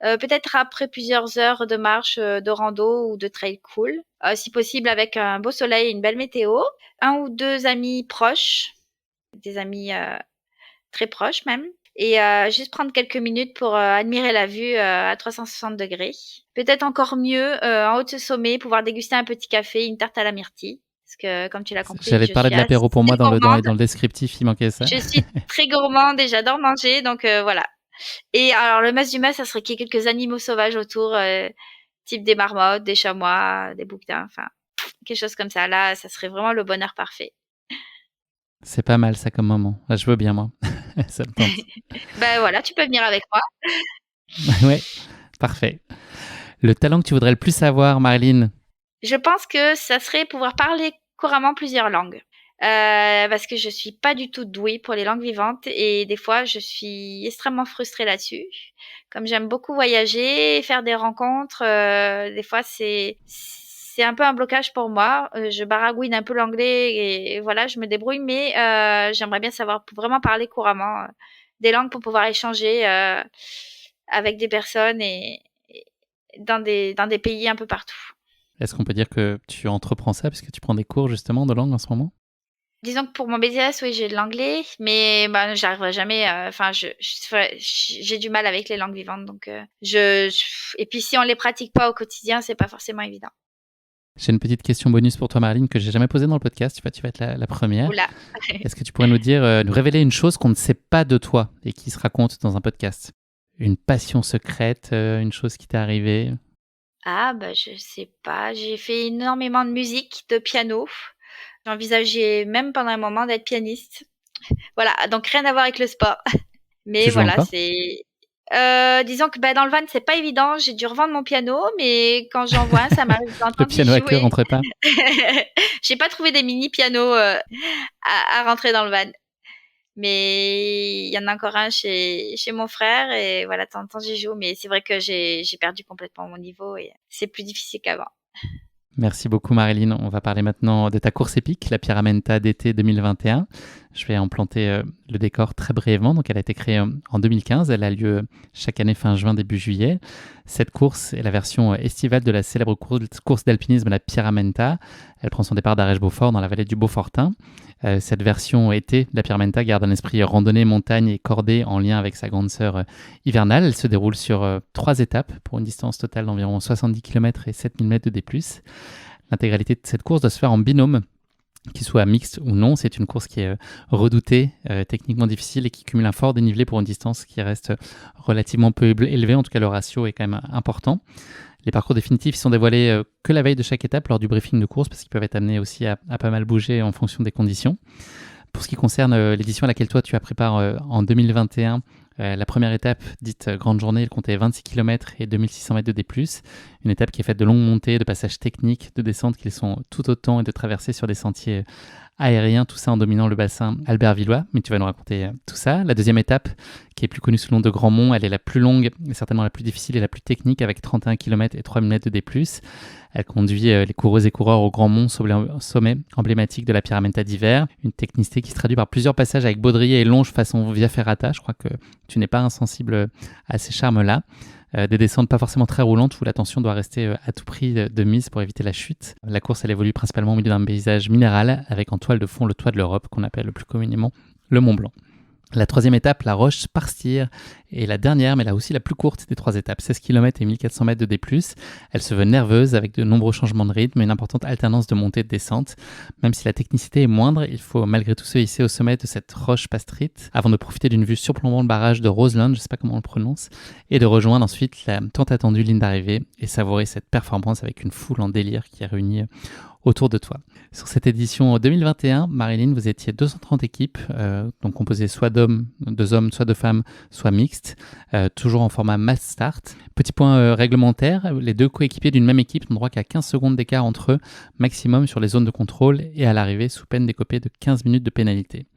Peut-être après plusieurs heures de marche, de rando ou de trail cool, si possible avec un beau soleil et une belle météo. Un ou 2 amis proches, des amis, très proches même et juste prendre quelques minutes pour, admirer la vue, à 360°. Peut-être encore mieux, en haut de ce sommet, pouvoir déguster un petit café, une tarte à la myrtille. Parce que comme tu l'as compris, J'allais te je parler suis de assez l'apéro pour moi gourmande. dans le descriptif, il manquait ça. Je suis très gourmande et j'adore manger donc voilà. Et alors le must du must, ça serait qu'il y ait quelques animaux sauvages autour, type des marmottes, des chamois, des bouquetins, enfin quelque chose comme ça. Là, ça serait vraiment le bonheur parfait. C'est pas mal ça comme moment. Là, je veux bien moi. Ça me tente. Ben voilà, tu peux venir avec moi. Ouais, parfait. Le talent que tu voudrais le plus avoir, Marilyn? Je pense que ça serait pouvoir parler couramment plusieurs langues. Parce que je suis pas du tout douée pour les langues vivantes et des fois je suis extrêmement frustrée là-dessus. Comme j'aime beaucoup voyager, faire des rencontres, des fois c'est un peu un blocage pour moi. Je baragouine un peu l'anglais et voilà, je me débrouille, mais j'aimerais bien savoir vraiment parler couramment des langues pour pouvoir échanger avec des personnes et dans des pays un peu partout. Est-ce qu'on peut dire que tu entreprends ça puisque tu prends des cours justement de langue en ce moment? Disons que pour mon BTS, oui, j'ai de l'anglais, mais bah, j'arriverai jamais. Enfin, j'ai du mal avec les langues vivantes, donc et puis si on les pratique pas au quotidien, c'est pas forcément évident. J'ai une petite question bonus pour toi, Marilyn, que j'ai jamais posée dans le podcast. Tu vas être la première. Oula. Est-ce que tu pourrais nous révéler une chose qu'on ne sait pas de toi et qui se raconte dans un podcast? une passion secrète, une chose qui t'est arrivée? Ah bah, je sais pas, j'ai fait énormément de musique, de piano. J'envisageais même pendant un moment d'être pianiste. Voilà, donc rien à voir avec le sport. Tu Mais joues voilà, encore? c'est disons que, bah, dans le van, c'est pas évident. J'ai dû revendre mon piano, mais quand j'en vois un, ça m'arrive Le d'entendre y piano à queue jouer. rentrait pas? J'ai pas trouvé des mini pianos, à rentrer dans le van. Mais il y en a encore un chez mon frère et voilà, de temps en temps, j'y joue. Mais c'est vrai que j'ai perdu complètement mon niveau et c'est plus difficile qu'avant. Merci beaucoup Marilyn. On va parler maintenant de ta course épique, la Pyramenta d'été 2021. Je vais en planter le décor très brièvement. Donc, elle a été créée en 2015. Elle a lieu chaque année fin juin, début juillet. Cette course est la version estivale de la célèbre course d'alpinisme, la Pyramenta. Elle prend son départ d'Arèche-Beaufort dans la vallée du Beaufortin. Cette version été de la Pyramenta garde un esprit randonnée, montagne et cordée en lien avec sa grande sœur hivernale. Elle se déroule sur 3 étapes pour une distance totale d'environ 70 km et 7000 mètres de D+. L'intégralité de cette course doit se faire en binôme, qu'il soit mixte ou non. C'est une course qui est redoutée, techniquement difficile et qui cumule un fort dénivelé pour une distance qui reste relativement peu élevée. En tout cas, le ratio est quand même important. Les parcours définitifs sont dévoilés que la veille de chaque étape lors du briefing de course parce qu'ils peuvent être amenés aussi à pas mal bouger en fonction des conditions. Pour ce qui concerne l'édition à laquelle toi tu as préparé en 2021, la première étape, dite grande journée, elle comptait 26 km et 2600 mètres de D+. Une étape qui est faite de longues montées, de passages techniques, de descentes qui sont tout autant et de traversées sur des sentiers aériens, tout ça en dominant le bassin albervillois. Mais tu vas nous raconter tout ça. La deuxième étape, qui est plus connue sous le nom de Grand Mont, elle est la plus longue, et certainement la plus difficile et la plus technique, avec 31 km et 3000 mètres de D+. Elle conduit les coureuses et coureurs au Grand Mont, sommet emblématique de la Pyramenta d'hiver. Une technicité qui se traduit par plusieurs passages avec baudrier et longe façon Via Ferrata. Je crois que tu n'es pas insensible à ces charmes-là. Des descentes pas forcément très roulantes où l'attention doit rester à tout prix de mise pour éviter la chute. La course, elle évolue principalement au milieu d'un paysage minéral avec en toile de fond le toit de l'Europe qu'on appelle le plus communément le Mont Blanc. La troisième étape, la Roche Sparstyr, est la dernière, mais là aussi la plus courte des 3 étapes, 16 km et 1400 mètres de D+. Elle se veut nerveuse avec de nombreux changements de rythme et une importante alternance de montée et de descente. Même si la technicité est moindre, il faut malgré tout se hisser au sommet de cette Roche Sparstyr avant de profiter d'une vue surplombant le barrage de Roseland, je ne sais pas comment on le prononce, et de rejoindre ensuite la tant attendue ligne d'arrivée et savourer cette performance avec une foule en délire qui est réunie autour de toi. Sur cette édition 2021, Marilyn, vous étiez 230 équipes, donc composées soit d'hommes, 2 hommes, soit de femmes, soit mixtes, toujours en format mass start. Petit point réglementaire, les 2 coéquipiers d'une même équipe n'ont droit qu'à 15 secondes d'écart entre eux, maximum sur les zones de contrôle et à l'arrivée, sous peine d'écoper de 15 minutes de pénalité.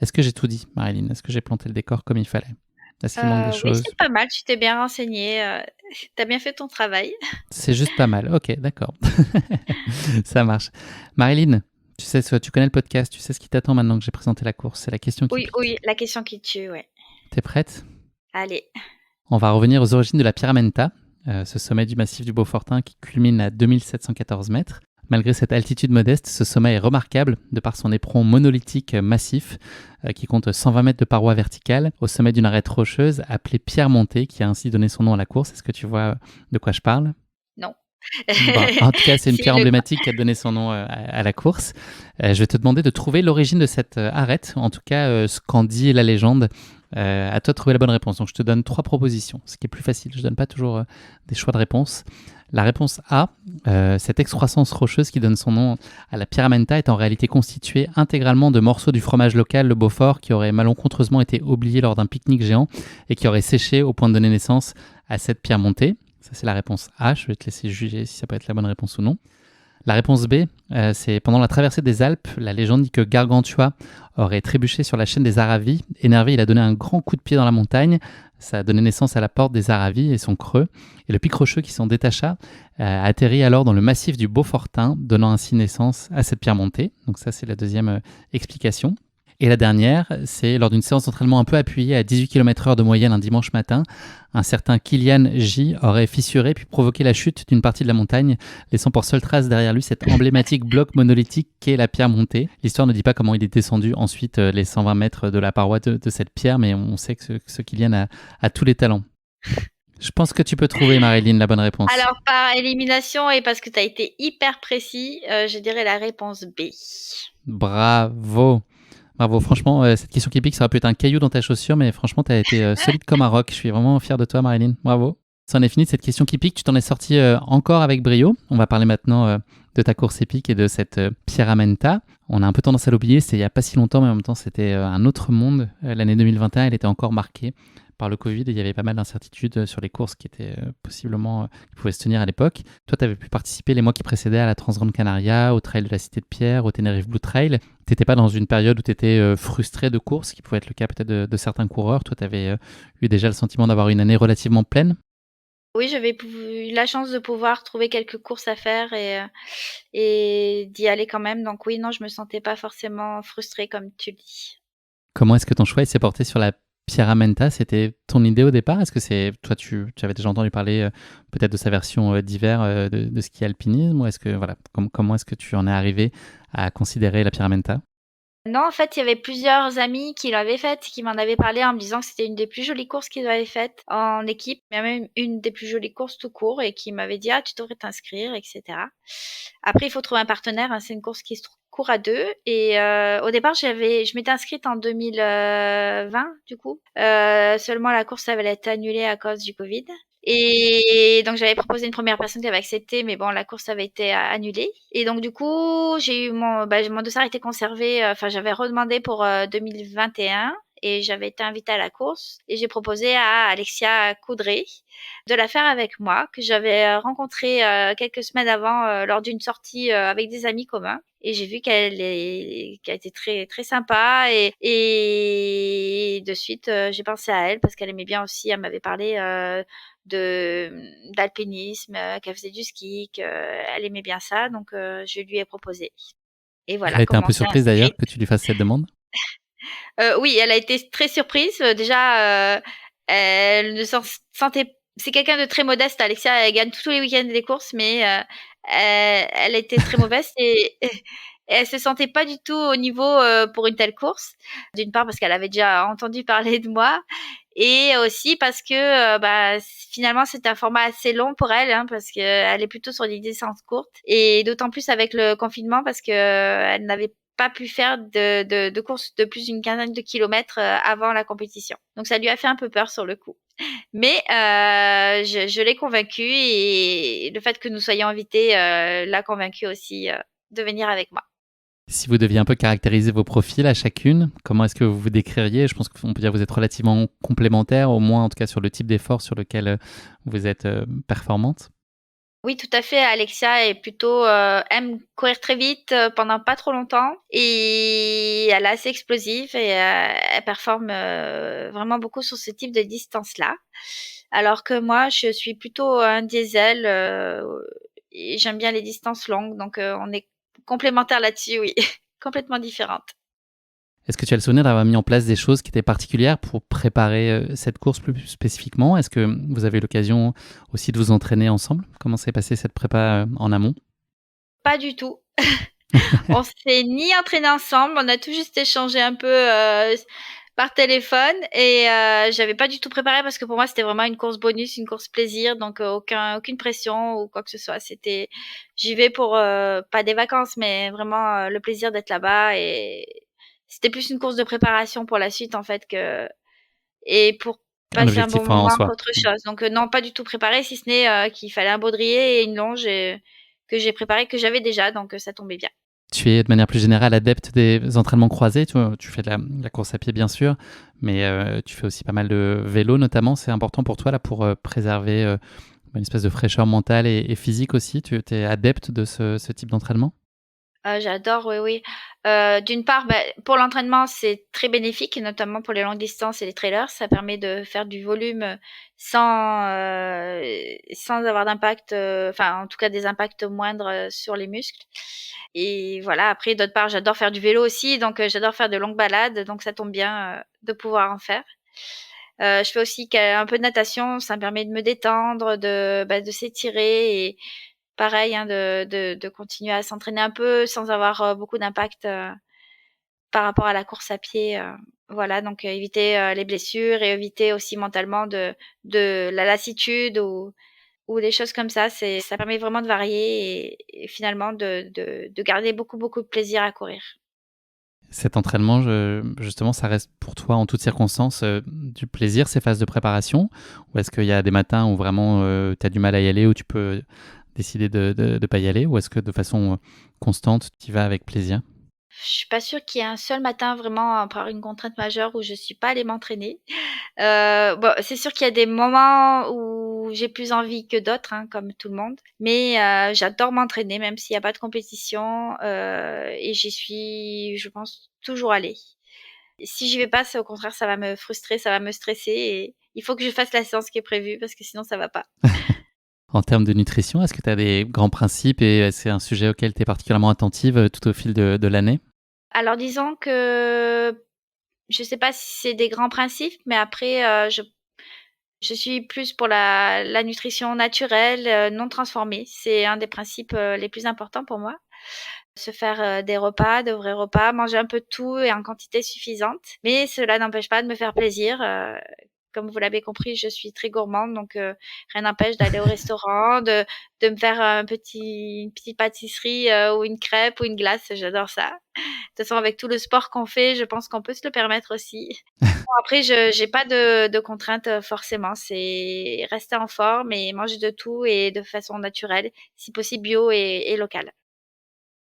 Est-ce que j'ai tout dit, Marilyn? Est-ce que j'ai planté le décor comme il fallait? Est-ce qu'il manque des Oui, choses? c'est pas mal, tu t'es bien renseigné, tu as bien fait ton travail. C'est juste pas mal. Ok, d'accord. Ça marche. Marilyn, tu connais le podcast, tu sais ce qui t'attend maintenant que j'ai présenté la course. C'est la question qui Oui, pique. oui, la question qui tue, ouais. T'es prête? Allez. On va revenir aux origines de la Pyramenta, ce sommet du massif du Beaufortin qui culmine à 2714 mètres. Malgré cette altitude modeste, ce sommet est remarquable de par son éperon monolithique massif qui compte 120 mètres de parois verticales au sommet d'une arête rocheuse appelée Pierre Montée qui a ainsi donné son nom à la course. Est-ce que tu vois de quoi je parle? Non. Bon, en tout cas, c'est une C'est pierre le emblématique qui a donné son nom à la course. Je vais te demander de trouver l'origine de cette arête, en tout cas ce qu'en dit la légende. À toi de trouver la bonne réponse. Donc je te donne 3 propositions, ce qui est plus facile. Je ne donne pas toujours des choix de réponse. La réponse A, cette excroissance rocheuse qui donne son nom à la Pyramenta est en réalité constituée intégralement de morceaux du fromage local, le Beaufort, qui aurait malencontreusement été oublié lors d'un pique-nique géant et qui aurait séché au point de donner naissance à cette pierre montée. Ça, c'est la réponse A. Je vais te laisser juger si ça peut être la bonne réponse ou non. La réponse B, c'est pendant la traversée des Alpes, la légende dit que Gargantua aurait trébuché sur la chaîne des Aravis. Énervé, il a donné un grand coup de pied dans la montagne. Ça a donné naissance à la porte des Aravis et son creux. Et le pic rocheux qui s'en détacha a atterri alors dans le massif du Beaufortin, donnant ainsi naissance à cette pierre montée. Donc ça, c'est la deuxième explication. Et la dernière, c'est lors d'une séance d'entraînement un peu appuyée à 18 km/h de moyenne un dimanche matin, un certain Kylian J aurait fissuré puis provoqué la chute d'une partie de la montagne, laissant pour seule trace derrière lui cet emblématique bloc monolithique qu'est la pierre montée. L'histoire ne dit pas comment il est descendu ensuite les 120 mètres de la paroi de cette pierre, mais on sait que ce Kylian a tous les talents. Je pense que tu peux trouver, Marilyn, la bonne réponse. Alors, par élimination et parce que tu as été hyper précis, je dirais la réponse B. Bravo! Bravo, franchement, cette question qui pique, ça aurait pu être un caillou dans ta chaussure, mais franchement, tu as été solide comme un roc. Je suis vraiment fier de toi, Marilyn. Bravo. Ça en est fini de cette question qui pique. Tu t'en es sorti encore avec brio. On va parler maintenant de ta course épique et de cette Pierramenta. On a un peu tendance à l'oublier, c'était il n'y a pas si longtemps, mais en même temps, c'était un autre monde. L'année 2021, elle était encore marquée par le Covid et il y avait pas mal d'incertitudes sur les courses qui étaient possiblement qui pouvaient se tenir à l'époque. Toi, tu avais pu participer les mois qui précédaient à la Transgrande Canaria, au Trail de la Cité de Pierre, au Tenerife Blue Trail. T'étais pas dans une période où tu étais frustré de course, qui pouvait être le cas peut-être de certains coureurs. Toi, tu avais eu déjà le sentiment d'avoir une année relativement pleine. Oui, j'avais eu la chance de pouvoir trouver quelques courses à faire et d'y aller quand même. Donc oui, non, je me sentais pas forcément frustrée comme tu le dis. Comment est-ce que ton choix il s'est porté sur la Pierramenta? C'était ton idée au départ? Est-ce que c'est toi, tu avais déjà entendu parler peut-être de sa version d'hiver de ski alpinisme? Ou est-ce que voilà, comment est-ce que tu en es arrivé à considérer la Pierramenta? Non, en fait, il y avait plusieurs amis qui l'avaient faite, qui m'en avaient parlé en me disant que c'était une des plus jolies courses qu'ils avaient faites en équipe, mais même une des plus jolies courses tout court, et qui m'avaient dit: «Ah, tu devrais t'inscrire», etc. Après, il faut trouver un partenaire, hein, c'est une course qui se court à deux. Et au départ, je m'étais inscrite en 2020, du coup. Seulement, la course avait été annulée à cause du Covid. Et donc j'avais proposé une première personne qui avait accepté, mais bon, la course avait été annulée. Et donc du coup, j'ai eu mon dossard était conservé. Enfin, j'avais redemandé pour 2021 et j'avais été invitée à la course. Et j'ai proposé à Alexia Coudray de la faire avec moi, que j'avais rencontrée quelques semaines avant lors d'une sortie avec des amis communs. Et j'ai vu qu'elle était très très sympa et de suite j'ai pensé à elle parce qu'elle aimait bien aussi. Elle m'avait parlé de d'alpinisme, qu'elle faisait du ski, qu'elle aimait bien ça, donc je lui ai proposé. Et Elle voilà a été un comment on peu s'est surprise d'ailleurs inscrite. que tu lui fasses cette demande. Oui, elle a été très surprise. Déjà, elle ne s'en sentait. C'est quelqu'un de très modeste. Alexia, elle gagne tous les week-ends des courses, mais elle était très mauvaise et elle se sentait pas du tout au niveau pour une telle course. D'une part parce qu'elle avait déjà entendu parler de moi, et aussi parce que bah, finalement c'était un format assez long pour elle, hein, parce qu'elle est plutôt sur des distances courtes, et d'autant plus avec le confinement parce que elle n'avait pas pu faire de courses de plus d'une quinzaine de kilomètres avant la compétition. Donc ça lui a fait un peu peur sur le coup. Mais je l'ai convaincue, et le fait que nous soyons invités l'a convaincue aussi de venir avec moi. Si vous deviez un peu caractériser vos profils à chacune, comment est-ce que vous vous décririez? Je pense qu'on peut dire que vous êtes relativement complémentaires, au moins en tout cas sur le type d'effort sur lequel vous êtes performante. Oui, tout à fait. Alexia est plutôt aime courir très vite pendant pas trop longtemps, et elle est assez explosive et elle performe vraiment beaucoup sur ce type de distance-là. Alors que moi, je suis plutôt un diesel et j'aime bien les distances longues, donc on est complémentaires là-dessus, oui, complètement différentes. Est-ce que tu as le souvenir d'avoir mis en place des choses qui étaient particulières pour préparer cette course plus spécifiquement? Est-ce que vous avez eu l'occasion aussi de vous entraîner ensemble? Comment s'est passée cette prépa en amont? Pas du tout. On s'est ni entraîné ensemble, on a tout juste échangé un peu par téléphone, et j'avais pas du tout préparé parce que pour moi c'était vraiment une course bonus, une course plaisir, donc aucune pression ou quoi que ce soit. J'y vais pour pas des vacances, mais vraiment le plaisir d'être là-bas, et c'était plus une course de préparation pour la suite en fait et pour Un passer un bon objectif en moment soi. qu'autre chose. Donc non, pas du tout préparé, si ce n'est qu'il fallait un baudrier et une longe que j'ai préparé, que j'avais déjà, donc ça tombait bien. Tu es de manière plus générale adepte des entraînements croisés. Tu fais de la course à pied, bien sûr, mais tu fais aussi pas mal de vélo, notamment. C'est important pour toi là, pour préserver une espèce de fraîcheur mentale et physique aussi. Tu es adepte de ce type d'entraînement? J'adore, oui, oui. D'une part, bah, pour l'entraînement, c'est très bénéfique, notamment pour les longues distances et les trailers. Ça permet de faire du volume sans avoir d'impact, enfin, en tout cas, des impacts moindres sur les muscles. Et voilà, après, d'autre part, j'adore faire du vélo aussi, donc j'adore faire de longues balades, donc ça tombe bien de pouvoir en faire. Je fais aussi un peu de natation, ça me permet de me détendre, de s'étirer, et pareil, hein, de continuer à s'entraîner un peu sans avoir beaucoup d'impact par rapport à la course à pied. Voilà, donc éviter les blessures et éviter aussi mentalement de la lassitude ou des choses comme ça. Ça permet vraiment de varier et finalement de garder beaucoup, beaucoup de plaisir à courir. Cet entraînement, justement, ça reste pour toi en toutes circonstances du plaisir, ces phases de préparation? Ou est-ce qu'il y a des matins où vraiment tu as du mal à y aller, où tu peux décider de ne pas y aller? Ou est-ce que de façon constante, tu y vas avec plaisir? Je suis pas sûre qu'il y ait un seul matin vraiment, par une contrainte majeure où je suis pas allée m'entraîner. Bon, c'est sûr qu'il y a des moments où j'ai plus envie que d'autres, hein, comme tout le monde. Mais j'adore m'entraîner même s'il y a pas de compétition, et j'y suis, je pense, toujours allée. Et si j'y vais pas, c'est au contraire, ça va me frustrer, ça va me stresser et il faut que je fasse la séance qui est prévue parce que sinon ça va pas. En termes de nutrition, est-ce que tu as des grands principes et c'est un sujet auquel tu es particulièrement attentive tout au fil de l'année? Alors disons que je sais pas si c'est des grands principes, mais après, je suis plus pour la nutrition naturelle, non transformée. C'est un des principes, les plus importants pour moi. Se faire, des repas, de vrais repas, manger un peu de tout et en quantité suffisante. Mais cela n'empêche pas de me faire plaisir, comme vous l'avez compris, je suis très gourmande, donc rien n'empêche d'aller au restaurant, de me faire une petite pâtisserie, ou une crêpe ou une glace, j'adore ça. De toute façon, avec tout le sport qu'on fait, je pense qu'on peut se le permettre aussi. Bon, après, je j'ai pas de contraintes, forcément. C'est rester en forme et manger de tout et de façon naturelle, si possible bio et locale.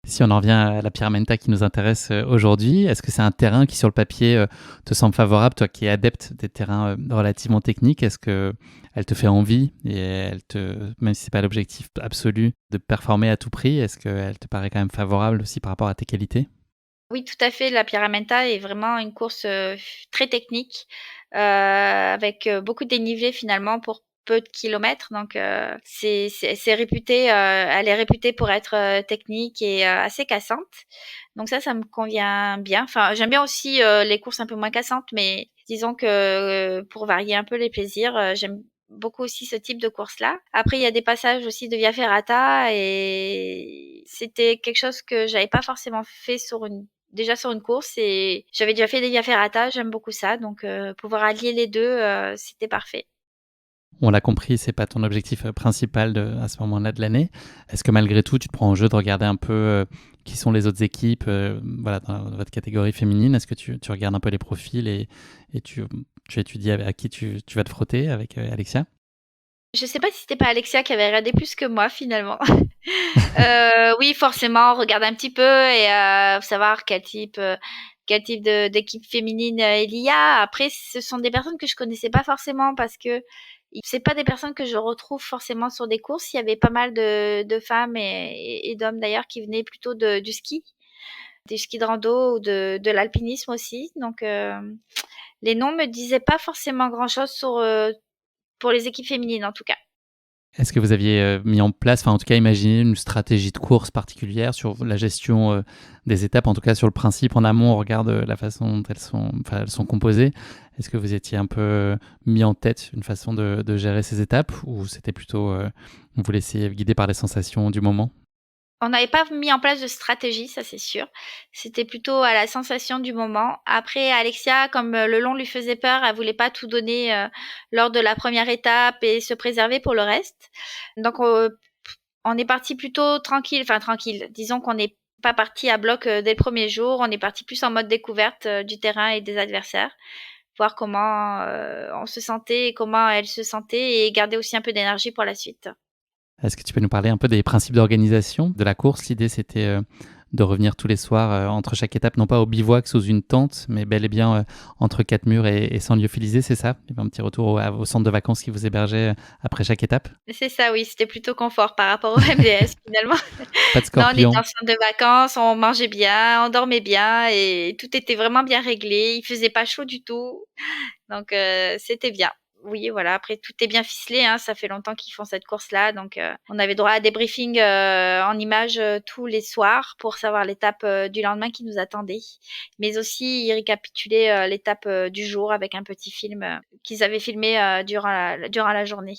Si on en revient à la Pyramenta qui nous intéresse aujourd'hui, est-ce que c'est un terrain qui, sur le papier, te semble favorable, toi qui es adepte des terrains relativement techniques? Est-ce que elle te fait envie et même si c'est pas l'objectif absolu de performer à tout prix, est-ce qu'elle te paraît quand même favorable aussi par rapport à tes qualités? Oui, tout à fait. La Pyramenta est vraiment une course, très technique, avec, beaucoup de dénivelé finalement pour peu de kilomètres. Donc, c'est réputé, elle est réputée pour être, technique et assez cassante. Donc ça me convient bien. Enfin, j'aime bien aussi, les courses un peu moins cassantes, mais disons que, pour varier un peu les plaisirs, j'aime beaucoup aussi ce type de course-là. Après, il y a des passages aussi de Via Ferrata et c'était quelque chose que j'avais pas forcément fait sur une course et j'avais déjà fait des Via Ferrata, j'aime beaucoup ça, donc pouvoir allier les 2, c'était parfait. On l'a compris, c'est pas ton objectif principal à ce moment-là de l'année. Est-ce que malgré tout, tu te prends en jeu de regarder un peu qui sont les autres équipes voilà, dans votre catégorie féminine? Est-ce que tu regardes un peu les profils et tu étudies à qui tu vas te frotter avec Alexia? Je sais pas si c'était pas Alexia qui avait regardé plus que moi finalement. Oui, forcément, on regarde un petit peu et savoir quel type de d'équipe féminine, il y a. Après, ce sont des personnes que je connaissais pas forcément parce que c'est pas des personnes que je retrouve forcément sur des courses. Il y avait pas mal de femmes et d'hommes d'ailleurs qui venaient plutôt du ski de rando ou de l'alpinisme aussi. Donc les noms me disaient pas forcément grand-chose pour les équipes féminines en tout cas. Est-ce que vous aviez mis en place, enfin en tout cas imaginé une stratégie de course particulière sur la gestion des étapes, en tout cas sur le principe en amont, on regarde la façon dont elles sont composées. Est-ce que vous étiez un peu mis en tête une façon de gérer ces étapes ou c'était plutôt vous laissiez guider par les sensations du moment? On n'avait pas mis en place de stratégie, ça c'est sûr. C'était plutôt à la sensation du moment. Après, Alexia, comme le long lui faisait peur, elle voulait pas tout donner lors de la première étape et se préserver pour le reste. Donc, on est parti plutôt tranquille, enfin tranquille. Disons qu'on n'est pas parti à bloc dès le premier jour. On est parti plus en mode découverte du terrain et des adversaires, voir comment on se sentait et comment elle se sentait et garder aussi un peu d'énergie pour la suite. Est-ce que tu peux nous parler un peu des principes d'organisation de la course? L'idée, c'était de revenir tous les soirs entre chaque étape, non pas au bivouac sous une tente, mais bel et bien entre quatre murs et sans lyophilisé, c'est ça? Il y avait un petit retour au centre de vacances qui vous hébergeait après chaque étape? C'est ça, oui, c'était plutôt confort par rapport au MDS finalement. Pas de Non, on était scorpion? en centre de vacances, on mangeait bien, on dormait bien et tout était vraiment bien réglé. Il faisait pas chaud du tout, donc c'était bien. Oui, voilà, après tout est bien ficelé, hein, ça fait longtemps qu'ils font cette course-là, donc on avait droit à des briefings, en images, tous les soirs pour savoir l'étape, du lendemain qui nous attendait. Mais aussi, ils récapitulaient, l'étape, du jour avec un petit film, qu'ils avaient filmé, durant la journée.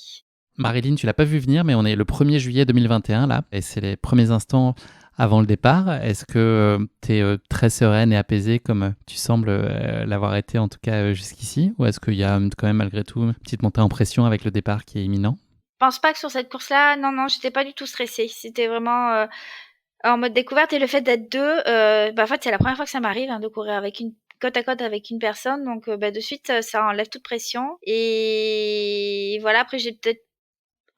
Marilyn, tu l'as pas vu venir, mais on est le 1er juillet 2021 là, et c'est les premiers instants avant le départ. Est-ce que tu es très sereine et apaisée comme tu sembles l'avoir été en tout cas jusqu'ici? Ou est-ce qu'il y a quand même malgré tout une petite montée en pression avec le départ qui est imminent? Je pense pas que sur cette course-là, non, non, j'étais pas du tout stressée. C'était vraiment, En mode découverte et le fait d'être 2, en fait, c'est la première fois que ça m'arrive, hein, de courir avec une côte à côte avec une personne, donc de suite, ça enlève toute pression et voilà. Après, j'ai peut-être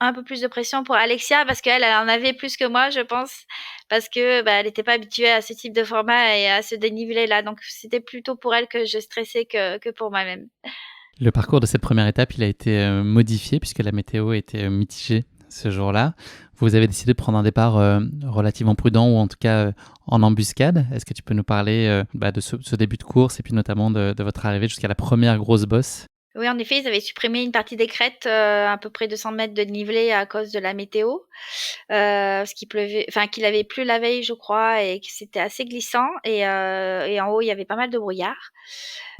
un peu plus de pression pour Alexia parce qu'elle, elle en avait plus que moi, je pense, parce que, elle était pas habituée à ce type de format et à ce dénivelé-là, donc c'était plutôt pour elle que je stressais que pour moi-même. Le parcours de cette première étape, il a été modifié puisque la météo était mitigée ce jour-là. Vous avez décidé de prendre un départ relativement prudent ou en tout cas en embuscade. Est-ce que tu peux nous parler de ce début de course et puis notamment de votre arrivée jusqu'à la première grosse bosse? Oui, en effet, ils avaient supprimé une partie des crêtes, à peu près 200 mètres de dénivelé à cause de la météo, parce qu'il pleuvait, enfin qu'il avait plu la veille, je crois, et que c'était assez glissant et en haut, il y avait pas mal de brouillard.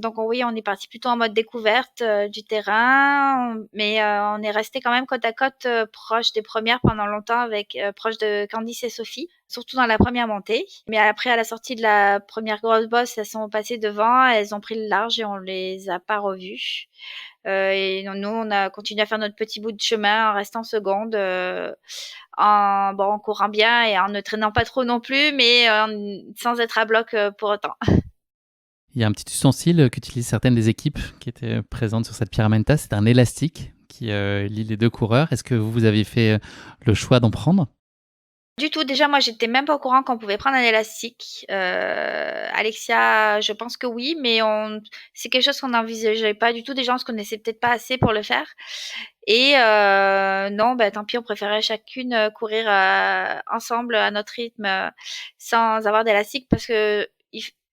Donc oui, on est parti plutôt en mode découverte, du terrain, mais on est resté quand même côte à côte, proche des premières pendant longtemps avec, proche de Candice et Sophie, surtout dans la première montée. Mais après, à la sortie de la première grosse bosse, elles sont passées devant, elles ont pris le large et on les a pas revues. Et nous, on a continué à faire notre petit bout de chemin en restant seconde, en courant bien et en ne traînant pas trop non plus, mais sans être à bloc pour autant. Il y a un petit ustensile qu'utilisent certaines des équipes qui étaient présentes sur cette Pyramenta. C'est un élastique qui lie les deux coureurs. Est-ce que vous avez fait le choix d'en prendre? Du tout, déjà moi j'étais même pas au courant qu'on pouvait prendre un élastique. Alexia, je pense que oui, mais c'est quelque chose qu'on n'envisageait pas du tout. Déjà on se connaissait peut-être pas assez pour le faire. Et non, tant pis, on préférait chacune courir ensemble à notre rythme, sans avoir d'élastique parce que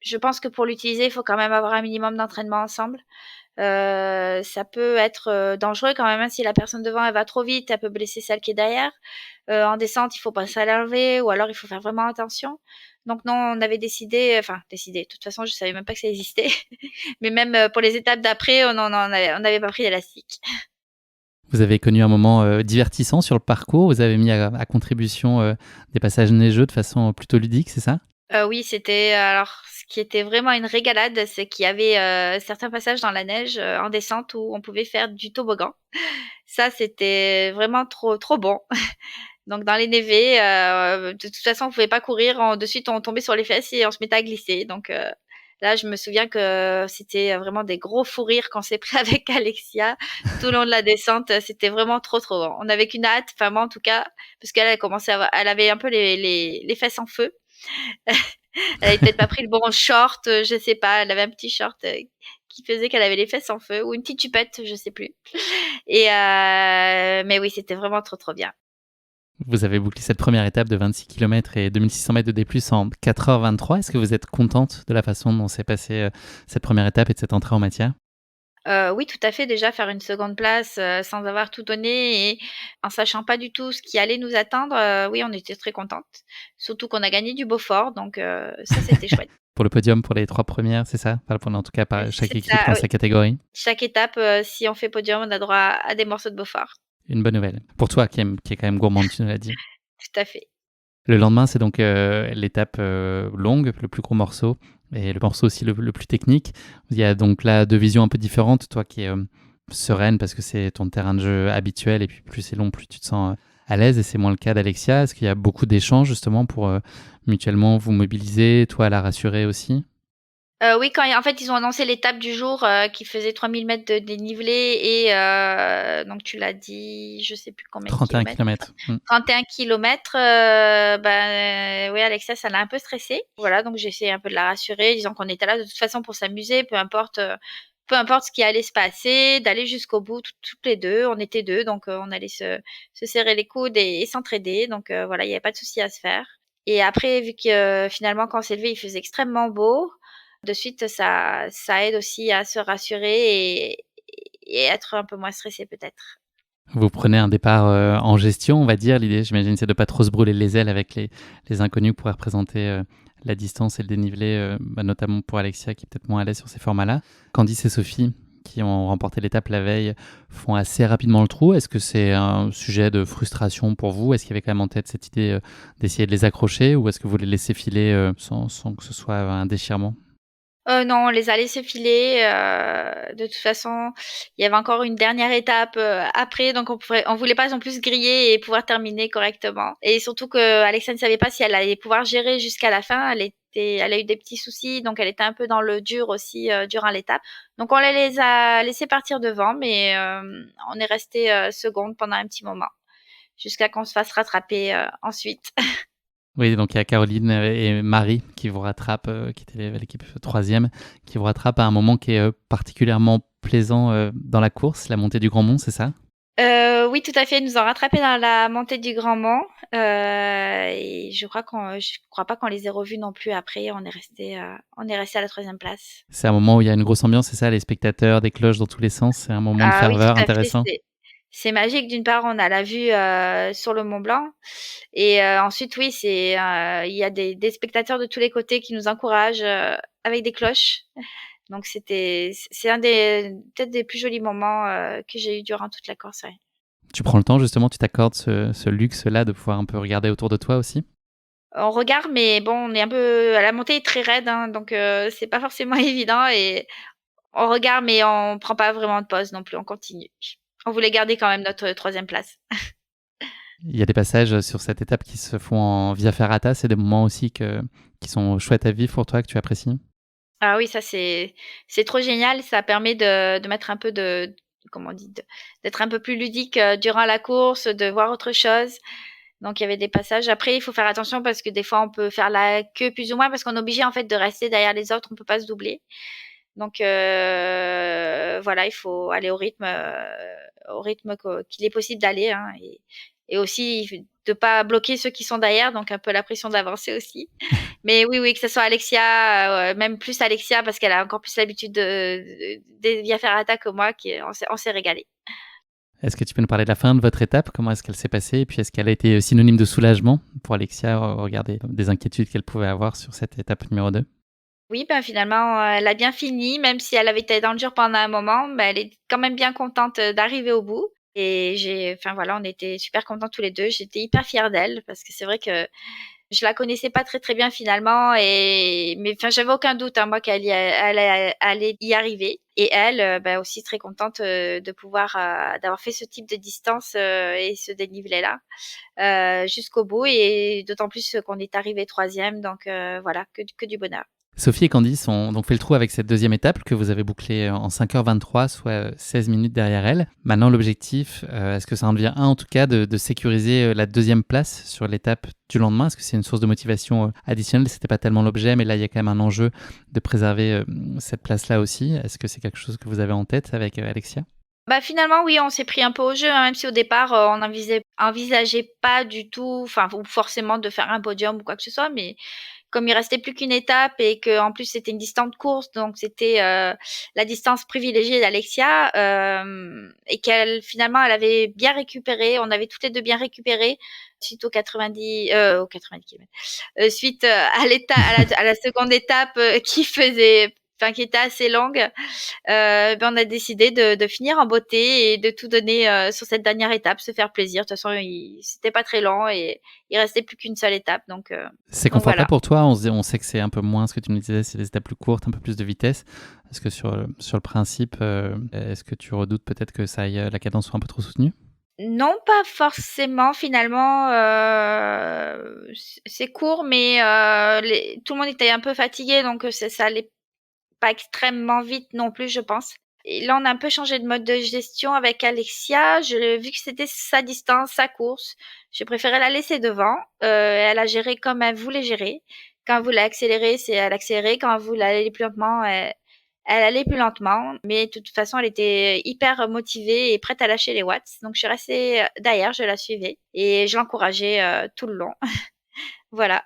je pense que pour l'utiliser, il faut quand même avoir un minimum d'entraînement ensemble. Ça peut être dangereux quand même, hein, si la personne devant elle va trop vite, elle peut blesser celle qui est derrière. En descente, il faut pas s'énerver ou alors il faut faire vraiment attention. Donc non, on avait décidé. De toute façon, je savais même pas que ça existait. Mais même pour les étapes d'après, on avait pas pris d'élastique. Vous avez connu un moment divertissant sur le parcours. Vous avez mis à contribution des passages neigeux de façon plutôt ludique, c'est ça? Oui, c'était alors ce qui était vraiment une régalade, c'est qu'il y avait, certains passages dans la neige, en descente où on pouvait faire du toboggan. Ça, c'était vraiment trop, trop bon. Donc dans les névés, de toute façon, on pouvait pas courir, de suite on tombait sur les fesses et on se mettait à glisser. Donc là, je me souviens que c'était vraiment des gros fous rires qu'on s'est pris avec Alexia tout le long de la descente. C'était vraiment trop, trop bon. On avait qu'une hâte, enfin moi en tout cas, parce qu'elle elle commençait elle avait un peu les fesses en feu. Elle avait peut-être pas pris le bon short, je sais pas, elle avait un petit short, qui faisait qu'elle avait les fesses en feu ou une petite jupette, je sais plus. Et mais oui, c'était vraiment trop, trop bien. Vous avez bouclé cette première étape de 26 km et 2600 mètres de D+, en 4h23. Est-ce que vous êtes contente de la façon dont s'est passée cette première étape et de cette entrée en matière? Oui, tout à fait, déjà faire une seconde place, sans avoir tout donné et en sachant pas du tout ce qui allait nous attendre, oui, on était très contentes. Surtout qu'on a gagné du Beaufort, donc ça, c'était chouette. Pour le podium, pour les 3 premières, c'est ça? Enfin, en tout cas, chaque C'est équipe ça, dans oui. sa catégorie? Chaque étape, si on fait podium, on a droit à des morceaux de Beaufort. Une bonne nouvelle. Pour toi qui est quand même gourmande, tu nous l'as dit. Tout à fait. Le lendemain, c'est donc l'étape longue, le plus gros morceau, et le morceau aussi le plus technique. Il y a donc là 2 visions un peu différentes. Toi qui es sereine parce que c'est ton terrain de jeu habituel, et puis plus c'est long, plus tu te sens à l'aise, et c'est moins le cas d'Alexia. Est-ce qu'il y a beaucoup d'échanges justement pour mutuellement vous mobiliser, toi la rassurer aussi? Oui, en fait, ils ont annoncé l'étape du jour, qui faisait 3000 mètres de dénivelé et donc tu l'as dit, je sais plus combien de 31 kilomètres. km. 31 kilomètres, oui, Alexia, ça l'a un peu stressée. Voilà, donc j'ai essayé un peu de la rassurer, disant qu'on était là de toute façon pour s'amuser, peu importe ce qui allait se passer, d'aller jusqu'au bout toutes les 2. On était 2, donc on allait se serrer les coudes et s'entraider. Donc voilà, il y avait pas de souci à se faire. Et après, vu que finalement, quand on s'est levé, il faisait extrêmement beau, de suite, ça aide aussi à se rassurer et être un peu moins stressé peut-être. Vous prenez un départ en gestion, on va dire. L'idée, j'imagine, c'est de ne pas trop se brûler les ailes avec les inconnus pour représenter la distance et le dénivelé, notamment pour Alexia qui est peut-être moins à l'aise sur ces formats-là. Candice et Sophie, qui ont remporté l'étape la veille, font assez rapidement le trou. Est-ce que c'est un sujet de frustration pour vous? Est-ce qu'il y avait quand même en tête cette idée d'essayer de les accrocher, ou est-ce que vous les laissez filer sans que ce soit un déchirement? Non, on les a laissés filer. De toute façon, il y avait encore une dernière étape après, donc on voulait pas non plus se griller et pouvoir terminer correctement. Et surtout que Alexa ne savait pas si elle allait pouvoir gérer jusqu'à la fin. Elle a eu des petits soucis, donc elle était un peu dans le dur aussi durant l'étape. Donc on les a laissés partir devant, mais on est resté seconde pendant un petit moment, jusqu'à qu'on se fasse rattraper ensuite. Oui, donc il y a Caroline et Marie qui vous rattrapent, qui étaient l'équipe troisième, qui vous rattrapent à un moment qui est particulièrement plaisant dans la course, la montée du Grand Mont, c'est ça? Oui, tout à fait. Ils nous ont rattrapés dans la montée du Grand Mont. Et je crois pas qu'on les ait revus non plus après. On est resté à la troisième place. C'est un moment où il y a une grosse ambiance, c'est ça, les spectateurs, des cloches dans tous les sens, c'est un moment de Ah oui, ferveur tout à fait. intéressant. C'est magique. D'une part, on a la vue sur le Mont Blanc, et ensuite, oui, il y a des spectateurs de tous les côtés qui nous encouragent avec des cloches. Donc c'est un des peut-être des plus jolis moments que j'ai eu durant toute la course. Ouais. Tu prends le temps justement, tu t'accordes ce luxe-là de pouvoir un peu regarder autour de toi aussi? On regarde, mais bon, on est un peu la montée est très raide, hein, donc c'est pas forcément évident, et on regarde, mais on prend pas vraiment de pause non plus, on continue. On voulait garder quand même notre troisième place. Il y a des passages sur cette étape qui se font en via ferrata, c'est des moments aussi qui sont chouettes à vivre pour toi, que tu apprécies? Ah oui, ça c'est trop génial, ça permet de mettre un peu de comment on dit? D'être un peu plus ludique, durant la course, de voir autre chose. Donc il y avait des passages. Après, il faut faire attention parce que des fois, on peut faire la queue plus ou moins parce qu'on est obligé en fait de rester derrière les autres, on peut pas se doubler. Donc voilà, il faut aller au rythme qu'il est possible d'aller, hein, et aussi de pas bloquer ceux qui sont derrière, donc un peu la pression d'avancer aussi. Mais oui, oui, que ce soit Alexia, même plus Alexia parce qu'elle a encore plus l'habitude des via ferrata que moi, on s'est régalé. Est-ce que tu peux nous parler de la fin de votre étape? Comment est-ce qu'elle s'est passée? Et puis est-ce qu'elle a été synonyme de soulagement pour Alexia, regarder des inquiétudes qu'elle pouvait avoir sur cette étape numéro 2? Oui, ben finalement, elle a bien fini, même si elle avait été dans le dur pendant un moment, ben elle est quand même bien contente d'arriver au bout. Et enfin voilà, on était super contents tous les deux. J'étais hyper fière d'elle parce que c'est vrai que je la connaissais pas très très bien finalement, mais enfin j'avais aucun doute moi qu'elle allait y arriver, et elle bah, aussi très contente de pouvoir d'avoir fait ce type de distance et ce dénivelé là jusqu'au bout, et d'autant plus qu'on est arrivé troisième, donc voilà, que du bonheur. Sophie et Candice ont donc fait le trou avec cette deuxième étape que vous avez bouclée en 5h23, soit 16 minutes derrière elle. Maintenant, l'objectif, est-ce que ça en devient un en tout cas, de sécuriser la deuxième place sur l'étape du lendemain? Est-ce que c'est une source de motivation additionnelle? C'était pas tellement l'objet, mais là, il y a quand même un enjeu de préserver cette place-là aussi. Est-ce que c'est quelque chose que vous avez en tête avec Alexia? Bah, finalement, oui, on s'est pris un peu au jeu, hein, même si au départ, on envisageait pas du tout, enfin, ou forcément de faire un podium ou quoi que ce soit, mais comme il restait plus qu'une étape et qu'en plus c'était une distance de course, donc c'était la distance privilégiée d'Alexia, et qu'elle finalement elle avait bien récupéré, on avait toutes les deux bien récupéré suite aux 90, aux 90 kilomètres, suite à la seconde étape qui était assez longue. Ben on a décidé de finir en beauté et de tout donner sur cette dernière étape, se faire plaisir. De toute façon, c'était pas très long et il restait plus qu'une seule étape, C'est donc confortable voilà. pour toi? On sait que c'est un peu moins ce que tu nous disais, c'est des étapes plus courtes, un peu plus de vitesse. Est-ce que sur le principe, est-ce que tu redoutes peut-être que la cadence soit un peu trop soutenue? Non, pas forcément finalement, c'est court, mais tout le monde était un peu fatigué, donc ça allait pas extrêmement vite non plus, je pense. Et là, on a un peu changé de mode de gestion avec Alexia. Vu que c'était sa distance, sa course, j'ai préféré la laisser devant. Elle a géré comme elle voulait gérer. Quand elle voulait accélérer, c'est elle accélérait. Quand elle voulait aller plus lentement, elle allait plus lentement. Mais de toute façon, elle était hyper motivée et prête à lâcher les watts. Donc, je suis restée derrière, je la suivais et je l'encourageais tout le long. Voilà.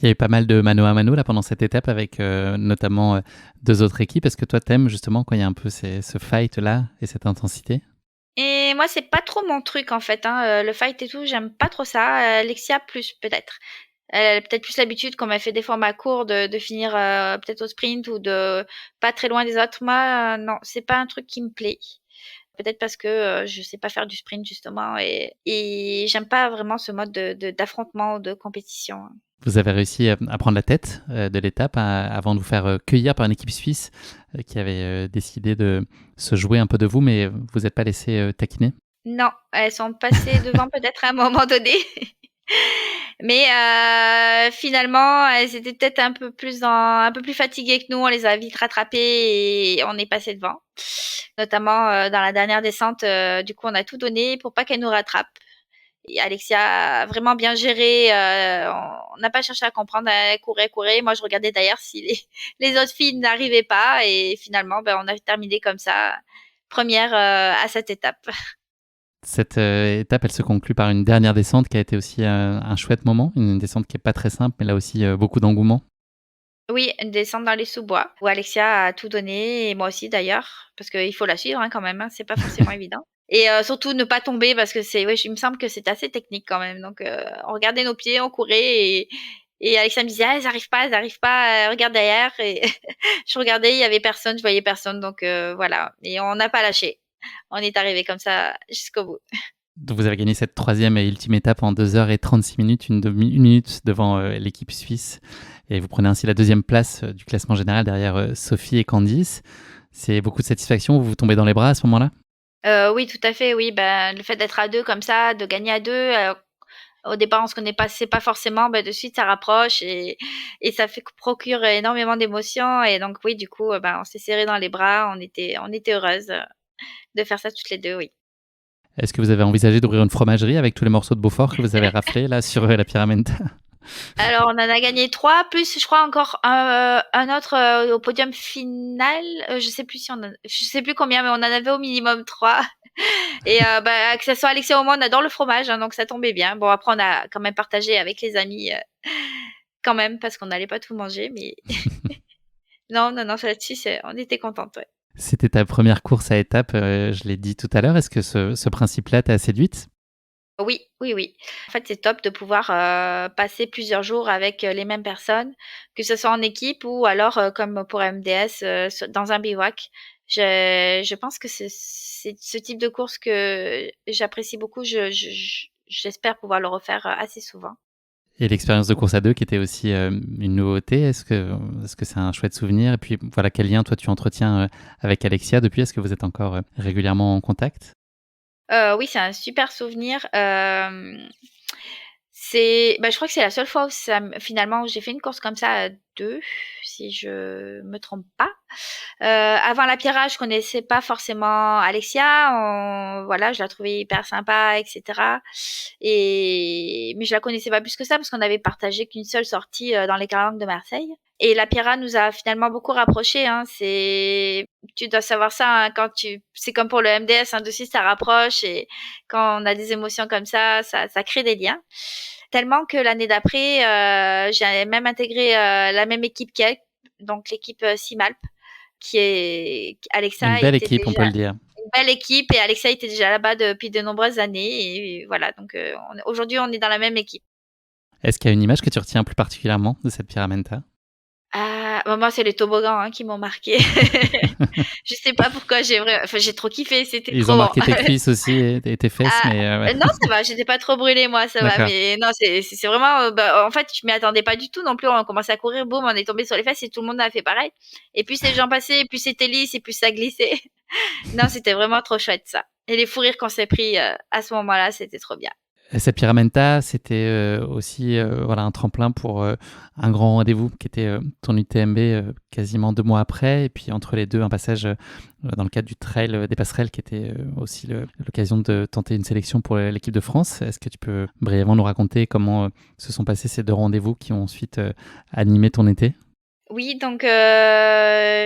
Il y a eu pas mal de mano à mano là pendant cette étape avec notamment deux autres équipes. Est-ce que toi t'aimes justement quand il y a un peu ce fight là et cette intensité? Et moi, c'est pas trop mon truc en fait, hein, le fight et tout, j'aime pas trop ça. Alexia plus peut-être. Elle a peut-être plus l'habitude, comme elle fait des formats courts, de finir peut-être au sprint ou de pas très loin des autres. Moi, non, c'est pas un truc qui me plaît. Peut-être parce que je sais pas faire du sprint justement, et j'aime pas vraiment ce mode d'affrontement ou de compétition. Vous avez réussi à prendre la tête de l'étape avant de vous faire cueillir par une équipe suisse qui avait décidé de se jouer un peu de vous, mais vous n'êtes pas laissé taquiner. Non, elles sont passées devant peut-être à un moment donné. Mais finalement, elles étaient peut-être un peu plus fatiguées que nous. On les a vite rattrapées et on est passé devant. Notamment dans la dernière descente. Du coup, on a tout donné pour pas qu'elle nous rattrape. Et Alexia a vraiment bien géré. On n'a pas cherché à comprendre. Elle courait, courait. Moi, je regardais d'ailleurs si les autres filles n'arrivaient pas. Et finalement, on a terminé comme ça, première à cette étape. Cette étape, elle se conclut par une dernière descente qui a été aussi un chouette moment, une descente qui est pas très simple, mais là aussi beaucoup d'engouement. Oui, une descente dans les sous-bois où Alexia a tout donné et moi aussi d'ailleurs, parce qu'il faut la suivre quand même, hein, c'est pas forcément évident. Et surtout ne pas tomber parce que il me semble que c'est assez technique quand même. Donc on regardait nos pieds, on courait et Alexia me disait ah, elles arrivent pas, regarde derrière et je regardais, il y avait personne, je voyais personne donc voilà. Et on n'a pas lâché. On est arrivé comme ça jusqu'au bout. Donc vous avez gagné cette troisième et ultime étape en 2h36, une minute devant l'équipe suisse. Et vous prenez ainsi la deuxième place du classement général derrière Sophie et Candice. C'est beaucoup de satisfaction, vous vous tombez dans les bras à ce moment-là? Oui, tout à fait, oui. Ben, le fait d'être à deux comme ça, de gagner à deux, au départ, on se connaît pas, c'est pas forcément, de suite, ça rapproche et ça fait procure énormément d'émotions. Et donc, oui, du coup, on s'est serré dans les bras, on était heureuses de faire ça toutes les deux, oui. Est-ce que vous avez envisagé d'ouvrir une fromagerie avec tous les morceaux de Beaufort que vous avez raflés là sur la Pyramenta? Alors, on en a gagné trois, plus, je crois, encore un autre au podium final. Je sais plus combien, mais on en avait au minimum trois. Et que ce soit Alexia ou moi, on adore le fromage, hein, donc ça tombait bien. Bon, après, on a quand même partagé avec les amis, quand même, parce qu'on n'allait pas tout manger, mais non, non, non, là-dessus, on était contentes, ouais. C'était ta première course à étapes, je l'ai dit tout à l'heure. Est-ce que ce principe-là t'a séduite? Oui, oui, oui. En fait, c'est top de pouvoir passer plusieurs jours avec les mêmes personnes, que ce soit en équipe ou alors comme pour MDS dans un bivouac. Je pense que c'est ce type de course que j'apprécie beaucoup. J'espère pouvoir le refaire assez souvent. Et l'expérience de course à deux qui était aussi une nouveauté, est-ce que c'est un chouette souvenir? Et puis voilà, quel lien toi tu entretiens avec Alexia depuis? Est-ce que vous êtes encore régulièrement en contact? Oui, c'est un super souvenir. Je crois que c'est la seule fois où finalement où j'ai fait une course comme ça à 2, si je me trompe pas. Avant la Pierra, je connaissais pas forcément Alexia. Voilà, je la trouvais hyper sympa, etc. Mais je la connaissais pas plus que ça parce qu'on avait partagé qu'une seule sortie dans les Calanques de Marseille. Et la Pierra nous a finalement beaucoup rapprochés. Hein. Tu dois savoir ça hein, c'est comme pour le MDS, hein, de suite ça rapproche et quand on a des émotions comme ça crée des liens. Tellement que l'année d'après, j'ai même intégré la même équipe qu'elle, donc l'équipe Simalp qui est Une Alexa belle était équipe, on peut déjà le dire. une belle équipe et Alexa était déjà là-bas depuis de nombreuses années et voilà donc aujourd'hui on est dans la même équipe. Est-ce qu'il y a une image que tu retiens plus particulièrement de cette Pyramenta? Ah, moi c'est les toboggans hein, qui m'ont marqué. Je sais pas pourquoi j'ai trop kiffé, c'était Ils ont trop bon. marqué tes cuisses aussi et tes fesses, Ah, mais ouais. non, ça va, j'étais pas trop brûlée moi, ça va, D'accord. mais non, c'est vraiment, en fait, je m'y attendais pas du tout non plus. On a commencé à courir, boum, on est tombé sur les fesses et tout le monde a fait pareil. Et plus les gens passaient, plus c'était lisse et plus ça glissait. Non, c'était vraiment trop chouette ça. Et les fous rires qu'on s'est pris à ce moment-là, c'était trop bien. Et cette Pyramenta, c'était aussi voilà, un tremplin pour un grand rendez-vous qui était ton UTMB quasiment 2 mois après. Et puis entre les deux, un passage dans le cadre du trail des passerelles qui était aussi l'occasion de tenter une sélection pour l'équipe de France. Est-ce que tu peux brièvement nous raconter comment se sont passés ces deux rendez-vous qui ont ensuite animé ton été? Oui, donc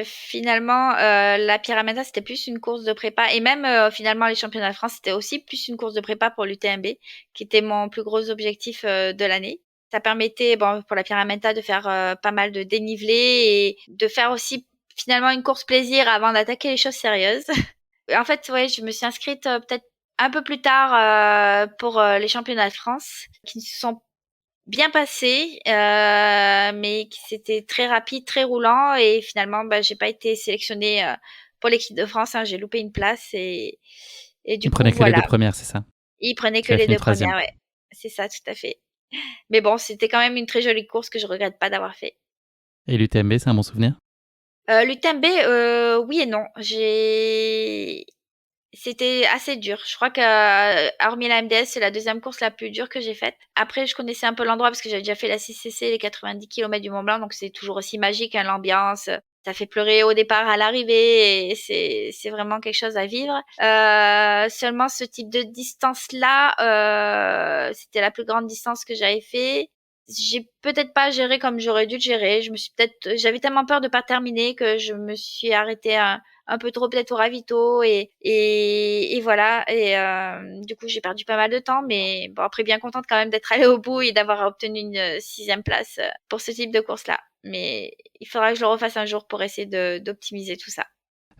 finalement, la Pyramida, c'était plus une course de prépa et même finalement les championnats de France, c'était aussi plus une course de prépa pour l'UTMB, qui était mon plus gros objectif de l'année. Ça permettait, bon, pour la Pyramida, de faire pas mal de dénivelé et de faire aussi finalement une course plaisir avant d'attaquer les choses sérieuses. En fait, ouais, je me suis inscrite peut-être un peu plus tard pour les championnats de France, qui se sont bien passé, mais c'était très rapide, très roulant et finalement, j'ai pas été sélectionnée pour l'équipe de France. Hein, j'ai loupé une place et Il du coup prenait que les deux voilà. premières, c'est ça? Ils prenaient que Tu as les fini 2 troisième. premières, ouais. C'est ça, tout à fait. Mais bon, c'était quand même une très jolie course que je regrette pas d'avoir fait. Et l'UTMB, c'est un bon souvenir? L'UTMB, oui et non. C'était assez dur. Je crois que, hormis la MDS, c'est la deuxième course la plus dure que j'ai faite. Après, je connaissais un peu l'endroit parce que j'avais déjà fait la 6CC, les 90 kilomètres du Mont Blanc, donc c'est toujours aussi magique, hein, l'ambiance. Ça fait pleurer au départ, à l'arrivée, et c'est vraiment quelque chose à vivre. Seulement ce type de distance-là, c'était la plus grande distance que j'avais fait. J'ai peut-être pas géré comme j'aurais dû le gérer. J'avais tellement peur de pas terminer que je me suis arrêtée un peu trop peut-être au ravito et voilà. Et du coup, j'ai perdu pas mal de temps, mais bon, après, bien contente quand même d'être allée au bout et d'avoir obtenu une 6e place pour ce type de course-là. Mais il faudra que je le refasse un jour pour essayer d'optimiser tout ça.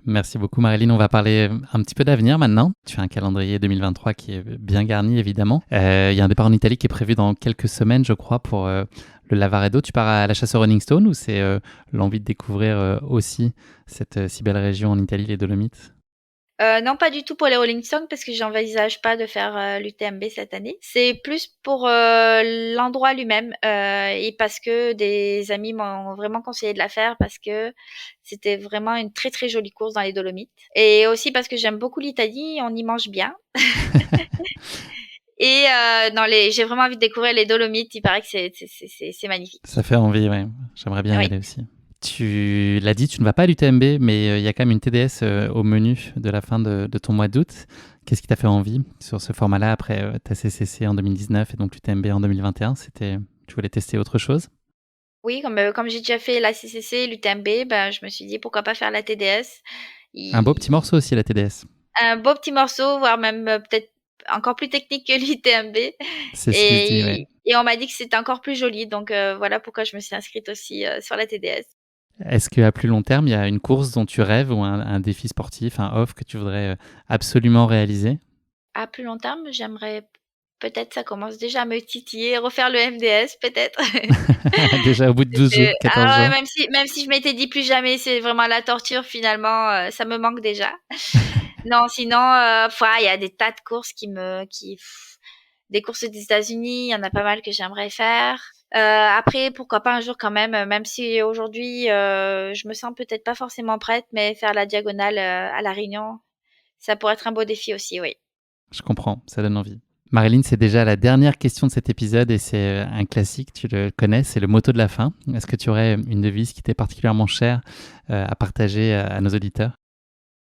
Merci beaucoup Marilyn. On va parler un petit peu d'avenir maintenant. Tu as un calendrier 2023 qui est bien garni évidemment. Il y a un départ en Italie qui est prévu dans quelques semaines je crois pour le Lavaredo. Tu pars à la chasse au Rolling Stone ou c'est l'envie de découvrir aussi cette si belle région en Italie, les Dolomites? Non, pas du tout pour les Rolling Stones parce que j'envisage pas de faire l'UTMB cette année. C'est plus pour l'endroit lui-même et parce que des amis m'ont vraiment conseillé de la faire parce que c'était vraiment une très très jolie course dans les Dolomites. Et aussi parce que j'aime beaucoup l'Italie, on y mange bien. Et j'ai vraiment envie de découvrir les Dolomites. Il paraît que c'est magnifique. Ça fait envie, ouais. J'aimerais bien y Oui. aller aussi. Tu l'as dit, tu ne vas pas à l'UTMB, mais il y a quand même une TDS au menu de la fin de ton mois d'août. Qu'est-ce qui t'a fait envie sur ce format-là après ta CCC en 2019 et donc l'UTMB en 2021? Tu voulais tester autre chose? Oui, comme j'ai déjà fait la CCC, l'UTMB, ben, je me suis dit pourquoi pas faire la TDS. Un beau petit morceau aussi, la TDS. Un beau petit morceau, voire même peut-être encore plus technique que l'UTMB. C'est ce qui se dit, ouais. Et on m'a dit que c'était encore plus joli. Donc voilà pourquoi je me suis inscrite aussi sur la TDS. Est-ce qu'à plus long terme, il y a une course dont tu rêves ou un défi sportif, un off que tu voudrais absolument réaliser? À plus long terme, j'aimerais peut-être, ça commence déjà à me titiller, refaire le MDS peut-être. Déjà au bout de 12 jours, 14 Ah ouais, jours. même si je m'étais dit plus jamais, c'est vraiment la torture finalement, ça me manque déjà. Non, sinon, il y a des tas de courses des courses des États-Unis, il y en a pas mal que j'aimerais faire. Après, pourquoi pas un jour quand même si aujourd'hui je me sens peut-être pas forcément prête, mais faire la diagonale à La Réunion, ça pourrait être un beau défi aussi, oui. Je comprends, ça donne envie. Marilyn, c'est déjà la dernière question de cet épisode et c'est un classique, tu le connais, c'est le motto de la fin. Est-ce que tu aurais une devise qui t'est particulièrement chère à partager à nos auditeurs?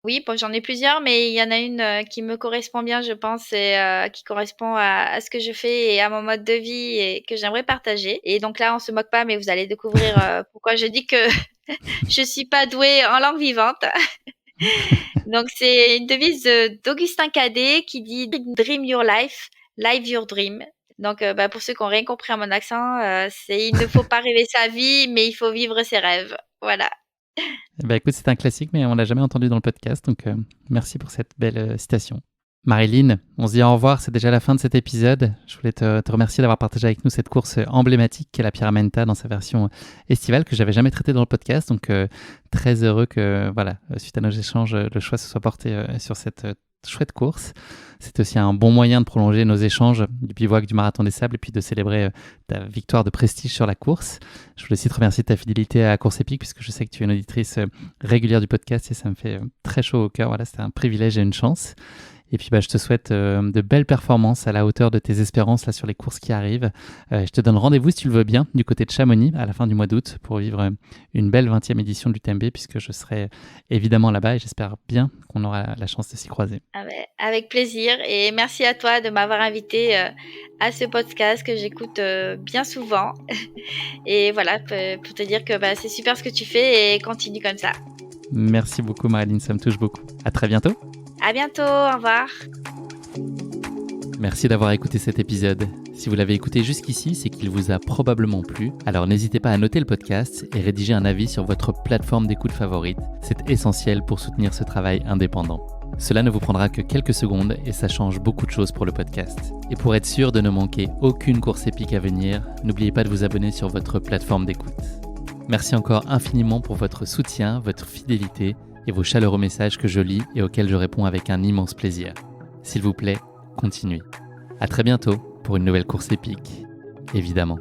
Oui, bon, j'en ai plusieurs, mais il y en a une qui me correspond bien, je pense, et qui correspond à ce que je fais et à mon mode de vie et que j'aimerais partager. Et donc là, on se moque pas, mais vous allez découvrir pourquoi je dis que je suis pas douée en langue vivante. Donc c'est une devise d'Augustin Cadet qui dit Dream your life, live your dream. Donc pour ceux qui ont rien compris à mon accent, c'est il ne faut pas rêver sa vie, mais il faut vivre ses rêves. Voilà. Eh ben, écoute, c'est un classique, mais on l'a jamais entendu dans le podcast, donc merci pour cette belle citation. Marilyn, on se dit au revoir, c'est déjà la fin de cet épisode. Je voulais te remercier d'avoir partagé avec nous cette course emblématique qu'est la Pyramenta dans sa version estivale que j'avais jamais traitée dans le podcast. Donc très heureux que, voilà, suite à nos échanges, le choix se soit porté sur cette chouette course. C'est aussi un bon moyen de prolonger nos échanges du bivouac du Marathon des Sables et puis de célébrer ta victoire de prestige sur la course. Je voulais aussi te remercier de ta fidélité à Course Épique puisque je sais que tu es une auditrice régulière du podcast et ça me fait très chaud au cœur. Voilà, c'était un privilège et une chance. Et puis je te souhaite de belles performances à la hauteur de tes espérances là, sur les courses qui arrivent. Je te donne rendez-vous, si tu le veux bien, du côté de Chamonix à la fin du mois d'août pour vivre une belle 20e édition de l'UTMB puisque je serai évidemment là-bas et j'espère bien qu'on aura la chance de s'y croiser. Avec plaisir et merci à toi de m'avoir invité à ce podcast que j'écoute bien souvent. Et voilà, pour te dire que c'est super ce que tu fais et continue comme ça. Merci beaucoup Marilyn, ça me touche beaucoup. À très bientôt. À bientôt, au revoir. Merci d'avoir écouté cet épisode. Si vous l'avez écouté jusqu'ici, c'est qu'il vous a probablement plu. Alors n'hésitez pas à noter le podcast et rédiger un avis sur votre plateforme d'écoute favorite. C'est essentiel pour soutenir ce travail indépendant. Cela ne vous prendra que quelques secondes et ça change beaucoup de choses pour le podcast. Et pour être sûr de ne manquer aucune course épique à venir, n'oubliez pas de vous abonner sur votre plateforme d'écoute. Merci encore infiniment pour votre soutien, votre fidélité et vos chaleureux messages que je lis et auxquels je réponds avec un immense plaisir. S'il vous plaît, continuez. À très bientôt pour une nouvelle course épique. évidemment.